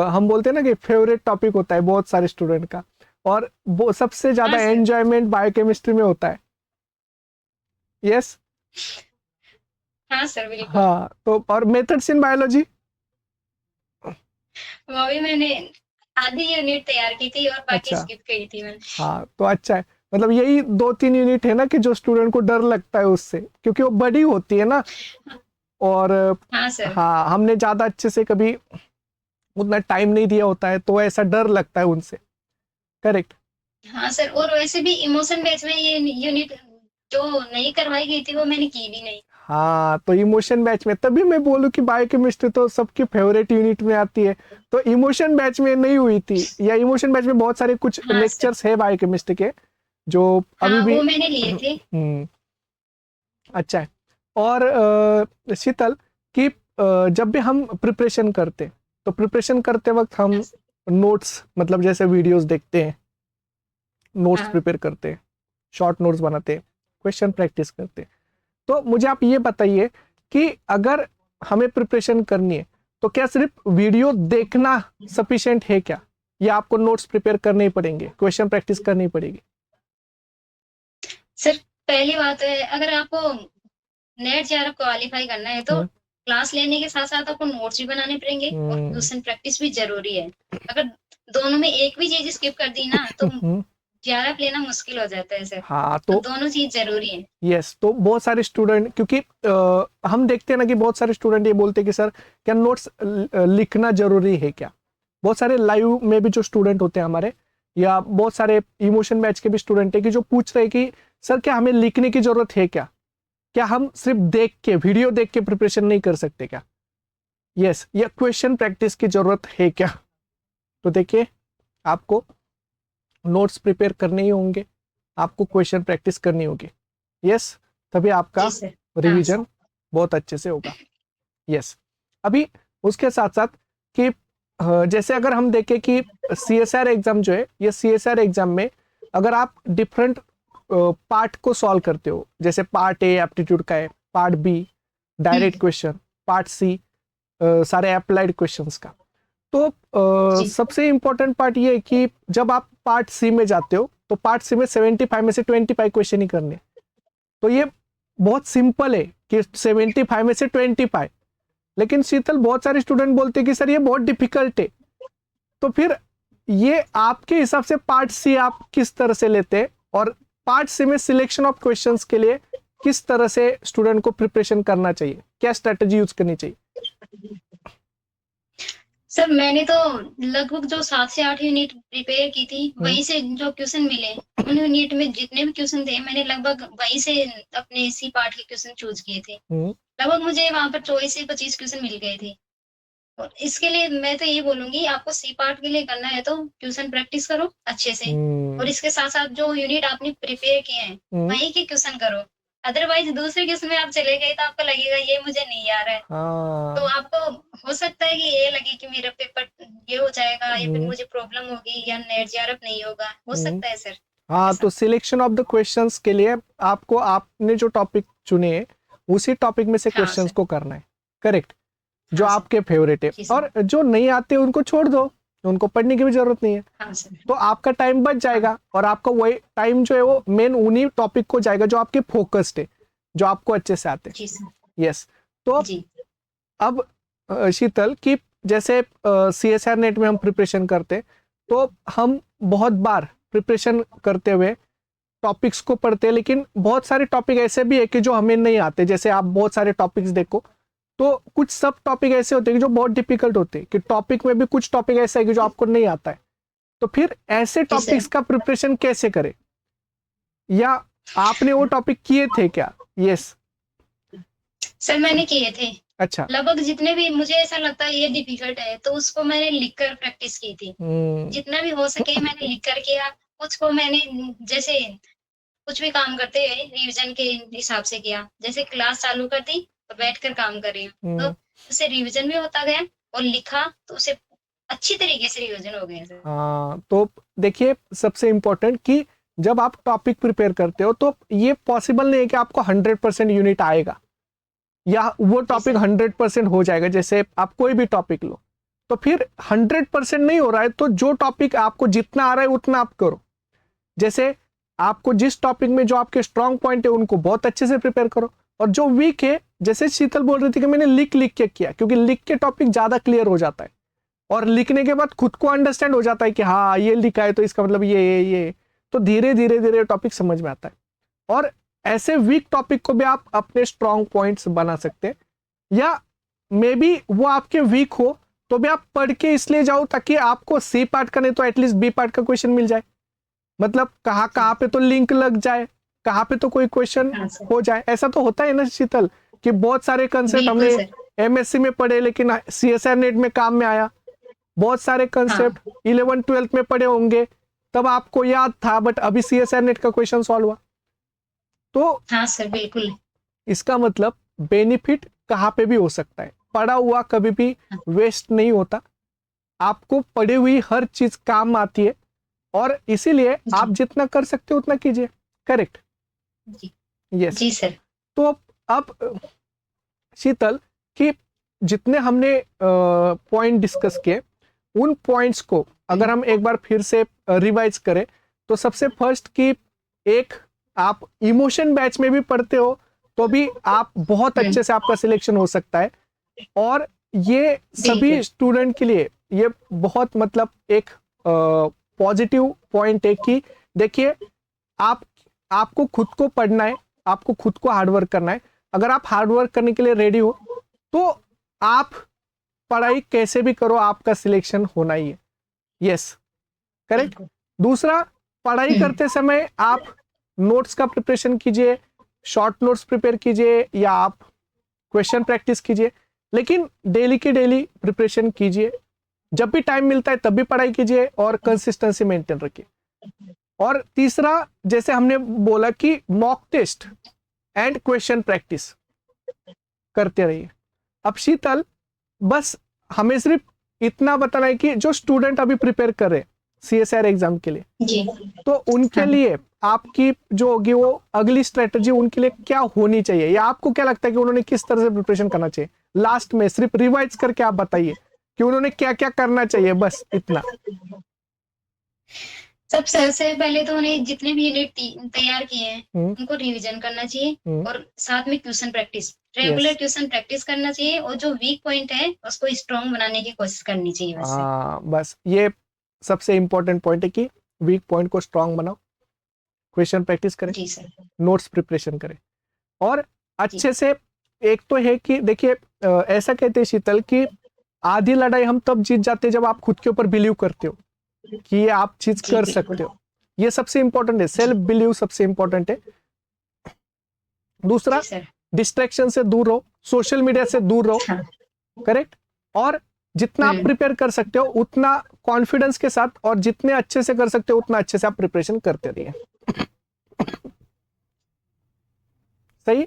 A: हम बोलते हैं ना कि फेवरेट टॉपिक होता है बहुत सारे स्टूडेंट का, और वो सबसे
B: हाँ
A: ज्यादा
B: सर।
A: एंजॉयमेंट बायोकेमिस्ट्री में होता है। यस।
B: हाँ सर, बिल्कुल।
A: हाँ, तो और मेथड्स इन बायोलॉजी?
B: वो भी मैंने आधी यूनिट तैयार की थी और बाकी
A: अच्छा।
B: स्किप की थी मैंने।
A: हाँ, तो अच्छा है। मतलब यही 2-3 यूनिट है ना कि जो स्टूडेंट को डर लगता है उससे, क्योंकि वो बड़ी होती है ना, और
B: हाँ सर।
A: हाँ, हमने ज्यादा अच्छे से कभी उतना टाइम नहीं दिया होता है तो ऐसा डर लगता है उनसे। करेक्ट।
B: हाँ सर, और वैसे भी इमोशन बेस में ये यूनिट जो नहीं करवाई गई थी वो मैंने की भी नहीं।
A: हाँ, तो इमोशन बैच में तभी मैं बोलूं कि बायोकेमिस्ट्री तो सबकी फेवरेट यूनिट में आती है, तो इमोशन बैच में नहीं हुई थी, या इमोशन बैच में बहुत सारे कुछ
B: हाँ सर।
A: लेक्चर्स है बायोकेमिस्ट्री के जो अभी
B: हाँ,
A: भी।
B: वो मैंने लिए थे।
A: अच्छा है। और शीतल कि जब भी हम प्रिपरेशन करते, तो प्रिपरेशन करते वक्त
B: हाँ
A: हम
B: सर।
A: नोट्स मतलब जैसे वीडियोस देखते हैं, नोट्स
B: हाँ
A: प्रिपेयर करते हैं, शॉर्ट नोट्स बनाते हैं, क्वेश्चन प्रैक्टिस करते हैं। तो मुझे आप ये बताइए कि अगर हमें प्रिपरेशन करनी है तो क्या सिर्फ वीडियो देखना सफिशिएंट है क्या, या आपको नोट्स प्रिपेयर करने ही पड़ेंगे, क्वेश्चन प्रैक्टिस करनी पड़ेगी?
B: सर, पहली बात है, अगर आपको नेट जेआरएफ क्वालिफाई करना है तो
A: हम्म।
B: क्लास लेने के साथ साथ आपको नोट्स भी बनाने पड़ेंगे और
A: हम्म।
B: क्वेश्चन प्रैक्टिस भी जरूरी है। अगर दोनों में एक भी चीज स्किप कर दी ना तो
A: हम्म।
B: जेआरएफ लेना मुश्किल हो जाता है सर।
A: हाँ,
B: तो
A: तो
B: दोनों चीज जरूरी है।
A: यस, तो बहुत सारे स्टूडेंट, क्योंकि हम देखते हैं ना कि बहुत सारे स्टूडेंट ये बोलते हैं कि सर क्या नोट्स लिखना जरूरी है क्या? बहुत सारे लाइव में भी जो स्टूडेंट होते हैं हमारे, या बहुत सारे इमोशन बैच के भी स्टूडेंट है कि जो पूछ रहे हैं कि सर क्या हमें लिखने की जरूरत है क्या, क्या हम सिर्फ देख के, वीडियो देख के प्रिपरेशन नहीं कर सकते क्या? यस, या क्वेश्चन प्रैक्टिस की जरूरत है क्या? तो देखिए, आपको नोट्स प्रिपेयर करने ही होंगे, आपको क्वेश्चन प्रैक्टिस करनी होगी। यस, तभी आपका
B: जी सर। हाँ सर।
A: रिवीजन बहुत अच्छे से होगा। यस। अभी उसके साथ साथ कि जैसे अगर हम देखें कि सीएसआर एग्जाम जो है, ये सीएसआर एग्जाम में अगर आप डिफरेंट पार्ट को सॉल्व करते हो, जैसे पार्ट ए एप्टीट्यूड का है, part B direct question, part C सारे अप्लाइड क्वेश्चंस का, तो
B: जी।
A: सबसे इंपॉर्टेंट पार्ट ये है कि जब आप पार्ट सी में जाते हो तो पार्ट सी में 75 में से 25 क्वेश्चन ही करने हैं। तो ये बहुत सिंपल है कि 75 में से 25, लेकिन शीतल बहुत सारे स्टूडेंट बोलते हैं कि सर ये बहुत डिफिकल्ट है। तो फिर ये आपके हिसाब से पार्ट सी आप किस तरह से लेते हैं, और पार्ट सी में सिलेक्शन ऑफ क्वेश्चंस के लिए किस तरह से स्टूडेंट को प्रिपरेशन करना चाहिए, क्या स्ट्रेटेजी यूज करनी चाहिए?
B: सर मैंने तो लगभग जो 7 से 8 यूनिट प्रिपेयर की थी, वहीं से जो क्वेश्चन मिले, उन यूनिट में जितने भी क्वेश्चन थे मैंने लगभग वहीं से अपने इसी पार्ट के क्वेश्चन चूज किए थे।
A: हम्म,
B: लगभग मुझे वहां पर 24 से 25 क्वेश्चन मिल गए थे। और इसके लिए मैं तो ये बोलूंगी, आपको सी पार्ट के लिए करना है तो ट्यूशन प्रैक्टिस करो अच्छे से, और
A: हम्म,
B: इसके साथ साथ जो यूनिट आपने प्रिपेयर किए हैं
A: हम्म,
B: वहीं के क्वेश्चन करो। अदरवाइज दूसरे क्वेश्चन में आप चले गए तो आपको लगेगा ये मुझे नहीं आ रहा है, तो
A: हाँ,
B: आपको हो सकता है कि ये लगे कि मेरा पेपर ये हो जाएगा या फिर
A: हम्म,
B: मुझे प्रॉब्लम होगी या नेट जेआरएफ नहीं होगा, हो
A: हम्म,
B: सकता है सर
A: हाँ,
B: ऐसा।
A: तो सिलेक्शन ऑफ द क्वेश्चंस के लिए आपको आपने जो टॉपिक चुने हैं उसी टॉपिक में से
B: हाँ
A: क्वेश्चंस
B: सर।
A: को करना है। करेक्ट। जो
B: हाँ सर।
A: आपके फेवरेट है,
B: जी सर।
A: और जो नहीं आते उनको छोड़ दो, उनको पढ़ने की भी जरूरत नहीं है।
B: हाँ सर।
A: तो आपका टाइम बच
B: हाँ
A: जाएगा, और आपका वही टाइम जो है वो मेन उन्हीं टॉपिक को जाएगा जो आपके फोकस्ड है, जो आपको अच्छे से आते
B: जी सर।
A: हैं। यस। तो
B: जी।
A: अब शीतल की, जैसे CSR नेट में हम प्रिपरेशन करते, तो हम बहुत बार प्रिपरेशन करते हुए टॉपिक्स को पढ़ते हैं, लेकिन बहुत सारे टॉपिक ऐसे भी है कि जो हमें नहीं आते। जैसे आप बहुत सारे टॉपिक्स देखो, तो कुछ सब टॉपिक ऐसे होते हैं कि जो बहुत डिफिकल्ट होते हैं, कि टॉपिक में भी कुछ टॉपिक ऐसा है कि जो आपको नहीं आता है। तो फिर ऐसे
B: जी
A: टॉपिक्स
B: सर।
A: का प्रिपरेशन कैसे करें, या आपने वो टॉपिक किए थे क्या? यस।
B: सर मैंने किए थे।
A: अच्छा।
B: लगभग जितने भी मुझे ऐसा लगता है ये डिफिकल्ट है तो उसको मैंने लिख कर प्रैक्टिस की थी।
A: हम्म,
B: जितना भी हो सके मैंने लिख कर किया। कुछ को मैंने जैसे कुछ भी काम करते हुए रिवीजन के हिसाब से किया, जैसे क्लास चालू कर दी और बैठ कर काम कर रही हूँ, तो
A: हम्म,
B: उससे रिवीजन भी होता गया और लिखा तो उसे अच्छी तरीके से रिवीजन हो गया सर।
A: हाँ, तो देखिए, सबसे इम्पोर्टेंट कि जब आप टॉपिक प्रिपेयर करते हो तो ये पॉसिबल नहीं है कि आपको 100% यूनिट आएगा, या वो
B: जी
A: टॉपिक
B: सर।
A: 100% हो जाएगा। जैसे आप कोई भी टॉपिक लो, तो फिर 100% नहीं हो रहा है, तो जो टॉपिक आपको जितना आ रहा है उतना आप करो। जैसे आपको जिस टॉपिक में जो आपके स्ट्रांग पॉइंट है उनको बहुत अच्छे से प्रिपेयर करो, और जो वीक है, जैसे शीतल बोल रही थी कि मैंने लिख लिख के किया, क्योंकि लिख के टॉपिक ज्यादा क्लियर हो जाता है, और लिखने के बाद खुद को अंडरस्टैंड हो जाता है कि हाँ ये लिखा है तो इसका मतलब ये, तो धीरे धीरे धीरे टॉपिक समझ में आता है। और ऐसे वीक टॉपिक को भी आप अपने स्ट्रांग पॉइंट्स बना सकते हैं, या मे बी वो आपके वीक हो तो भी आप पढ़ के इसलिए जाओ ताकि आपको सी पार्ट का नहीं तो एटलीस्ट बी पार्ट का क्वेश्चन मिल जाए। मतलब कहाँ कहाँ पे तो लिंक लग जाए, कहाँ पे तो कोई क्वेश्चन
B: हाँ सर।
A: हो जाए। ऐसा तो होता है ना शीतल, कि बहुत सारे कंसेप्ट
B: बिल्कुल
A: हमने
B: सर।
A: MSc में पढ़े लेकिन CSR नेट में काम में आया। बहुत सारे कंसेप्ट
B: हाँ।
A: 11th 12th में पढ़े होंगे, तब आपको याद था, बट अभी CSR नेट का क्वेश्चन सॉल्व हुआ। तो
B: हाँ सर बिल्कुल।
A: इसका मतलब बेनिफिट कहाँ पे भी हो सकता है, पढ़ा हुआ कभी भी वेस्ट नहीं होता, आपको पढ़ी हुई हर चीज काम आती है, और इसीलिए आप
B: जी।
A: जितना कर सकते हो उतना कीजिए। करेक्ट।
B: जी।
A: यस।
B: जी सर।
A: तो अब शीतल कि जितने हमने पॉइंट डिस्कस किए, उन पॉइंट्स को अगर हम एक बार फिर से रिवाइज करें, तो सबसे फर्स्ट कि एक, आप इमोशन बैच में भी पढ़ते हो तो भी आप बहुत अच्छे से आपका सिलेक्शन हो सकता है। और ये
B: बिल्कुल।
A: सभी स्टूडेंट के लिए ये बहुत मतलब एक पॉजिटिव पॉइंट है कि देखिए, आप आपको खुद को पढ़ना है, आपको खुद को हार्डवर्क करना है। अगर आप हार्डवर्क करने के लिए रेडी हो तो आप पढ़ाई कैसे भी करो, आपका सिलेक्शन होना ही है। यस। करेक्ट।
B: बिल्कुल।
A: दूसरा, पढ़ाई करते समय आप नोट्स का प्रिपरेशन कीजिए, शॉर्ट नोट्स प्रिपेयर कीजिए, या आप क्वेश्चन प्रैक्टिस कीजिए, लेकिन डेली की डेली प्रिपरेशन कीजिए। जब भी टाइम मिलता है तब भी पढ़ाई कीजिए, और कंसिस्टेंसी मेंटेन रखिए। और तीसरा, जैसे हमने बोला कि mock test and question practice करते रहिए। अब शीतल, बस हमें सिर्फ इतना बताना है कि जो स्टूडेंट अभी प्रिपेयर कर रहे हैं CSR एग्जाम के लिए,
B: जी।
A: तो उनके
B: हाँ।
A: लिए आपकी जो होगी वो अगली स्ट्रेटजी उनके लिए क्या होनी चाहिए, या आपको क्या लगता है कि उन्होंने किस तरह से प्रिपरेशन करना चाहिए? लास्ट में सिर्फ रिवाइज करके आप बताइए कि उन्होंने क्या क्या करना चाहिए, बस इतना।
B: सबसे पहले तो उन्हें जितने भी यूनिट तैयार किए हैं
A: हम्म,
B: उनको रिवीजन करना चाहिए,
A: हम्म,
B: और साथ में question practice,
A: yes.
B: Regular question practice करना चाहिए, और जो वीक पॉइंट है उसको स्ट्रॉन्ग बनाने की कोशिश करनी चाहिए बस से।
A: हाँ, बस ये सबसे इंपॉर्टेंट पॉइंट है कि वीक पॉइंट को स्ट्रांग बनाओ, क्वेश्चन प्रैक्टिस करें,
B: जी सर।
A: नोट्स प्रिपरेशन करें, और
B: जी।
A: अच्छे से। एक तो है कि देखिए, ऐसा कहते हैं शीतल कि आधी लड़ाई हम तब जीत जाते हैं जब आप खुद के ऊपर बिलीव करते हो कि ये आप चीज
B: जी,
A: कर
B: बिल्कुल।
A: सकते हो। ये सबसे इंपॉर्टेंट है, सेल्फ बिलीव सबसे इंपॉर्टेंट है। दूसरा,
B: जी सर।
A: डिस्ट्रैक्शन से दूर रहो, सोशल मीडिया से दूर रहो,
B: हाँ।
A: करेक्ट। और जितना आप प्रिपेयर कर सकते हो उतना कॉन्फिडेंस के साथ और जितने अच्छे से कर सकते हो उतना अच्छे से आप प्रिपरेशन करते रहिए। सही,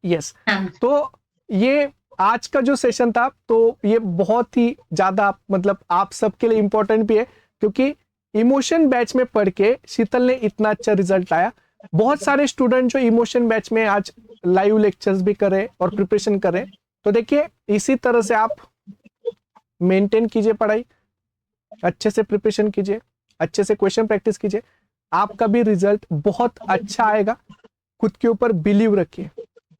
A: यस।
B: हाँ।
A: तो ये आज का जो सेशन था, तो ये बहुत ही ज्यादा मतलब आप सबके लिए इंपॉर्टेंट भी है, क्योंकि इमोशन बैच में पढ़ के शीतल ने इतना अच्छा रिजल्ट आया। बहुत सारे स्टूडेंट जो इमोशन बैच में आज लाइव लेक्चर्स भी कर रहे और प्रिपरेशन कर रहे, तो देखिए इसी तरह से आप मेंटेन कीजिए पढ़ाई, अच्छे से प्रिपरेशन कीजिए, अच्छे से क्वेश्चन प्रैक्टिस कीजिए, आपका भी रिजल्ट बहुत अच्छा आएगा। खुद के ऊपर बिलीव रखिए।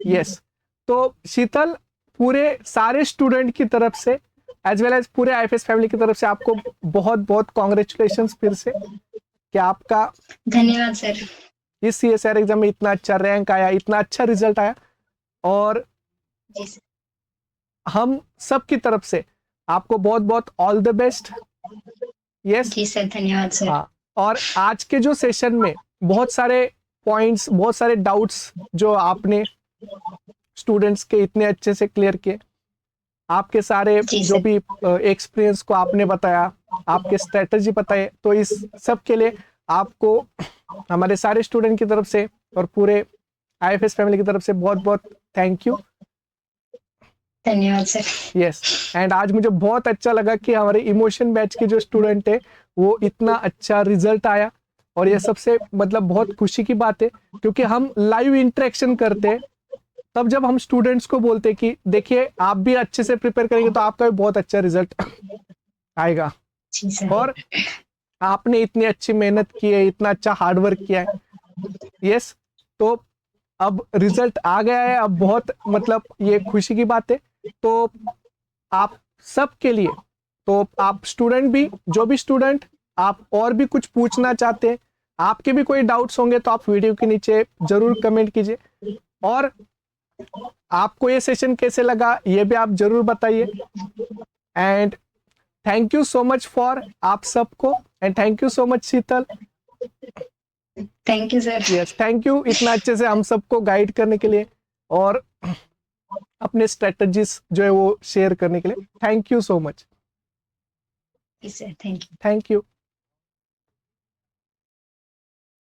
A: यस, तो शीतल पूरे सारे स्टूडेंट की तरफ से एज वेल एज पूरे आईएफएस फैमिली की तरफ से आपको बहुत बहुत कॉन्ग्रेचुलेशंस फिर से कि आपका
B: धन्यवाद सर।
A: इस सीएसआर एग्जाम में इतना अच्छा रैंक आया, इतना अच्छा रिजल्ट आया। और
B: जी सर।
A: हम सब की तरफ से आपको बहुत बहुत ऑल द बेस्ट। यस,
B: जी सर, धन्यवाद सर।
A: हाँ। और आज के जो सेशन में बहुत सारे पॉइंट्स, बहुत सारे डाउट्स जो आपने स्टूडेंट्स के इतने अच्छे से क्लियर किए, आपके सारे
B: जी
A: जो
B: सर।
A: भी एक्सपीरियंस को आपने बताया, आपके स्ट्रेटजी बताए, तो इस सब के लिए आपको हमारे सारे स्टूडेंट की तरफ से और पूरे आईएफएस फैमिली की तरफ से बहुत बहुत थैंक यू।
B: धन्यवाद सर।
A: यस, एंड आज मुझे बहुत अच्छा लगा कि हमारे इमोशन बैच के जो स्टूडेंट है वो इतना अच्छा रिजल्ट आया। और ये सबसे मतलब बहुत खुशी की बात है, क्योंकि हम लाइव इंटरेक्शन करते हैं तब जब हम स्टूडेंट्स को बोलते हैं कि देखिए आप भी अच्छे से प्रिपेयर करेंगे तो आपका भी बहुत अच्छा रिजल्ट आएगा।
B: जी सर।
A: और आपने इतनी अच्छी मेहनत की है, इतना अच्छा हार्डवर्क किया है। यस, तो अब रिजल्ट आ गया है, अब बहुत मतलब ये खुशी की बात है। तो आप सब के लिए, तो आप स्टूडेंट भी, जो भी स्टूडेंट आप और भी कुछ पूछना चाहते हैं, आपके भी कोई डाउट्स होंगे तो आप वीडियो के नीचे जरूर कमेंट कीजिए। और आपको ये सेशन कैसे लगा ये भी आप जरूर बताइए। And thank you so much for आप सबको, and thank you so much Sheetal.
B: Thank you sir.
A: Yes, thank you इतना अच्छे से हम सबको गाइड करने के लिए और अपने स्ट्रेटजीज जो है वो शेयर करने के लिए। Thank you so much.
B: जी sir, thank you.
A: Thank you.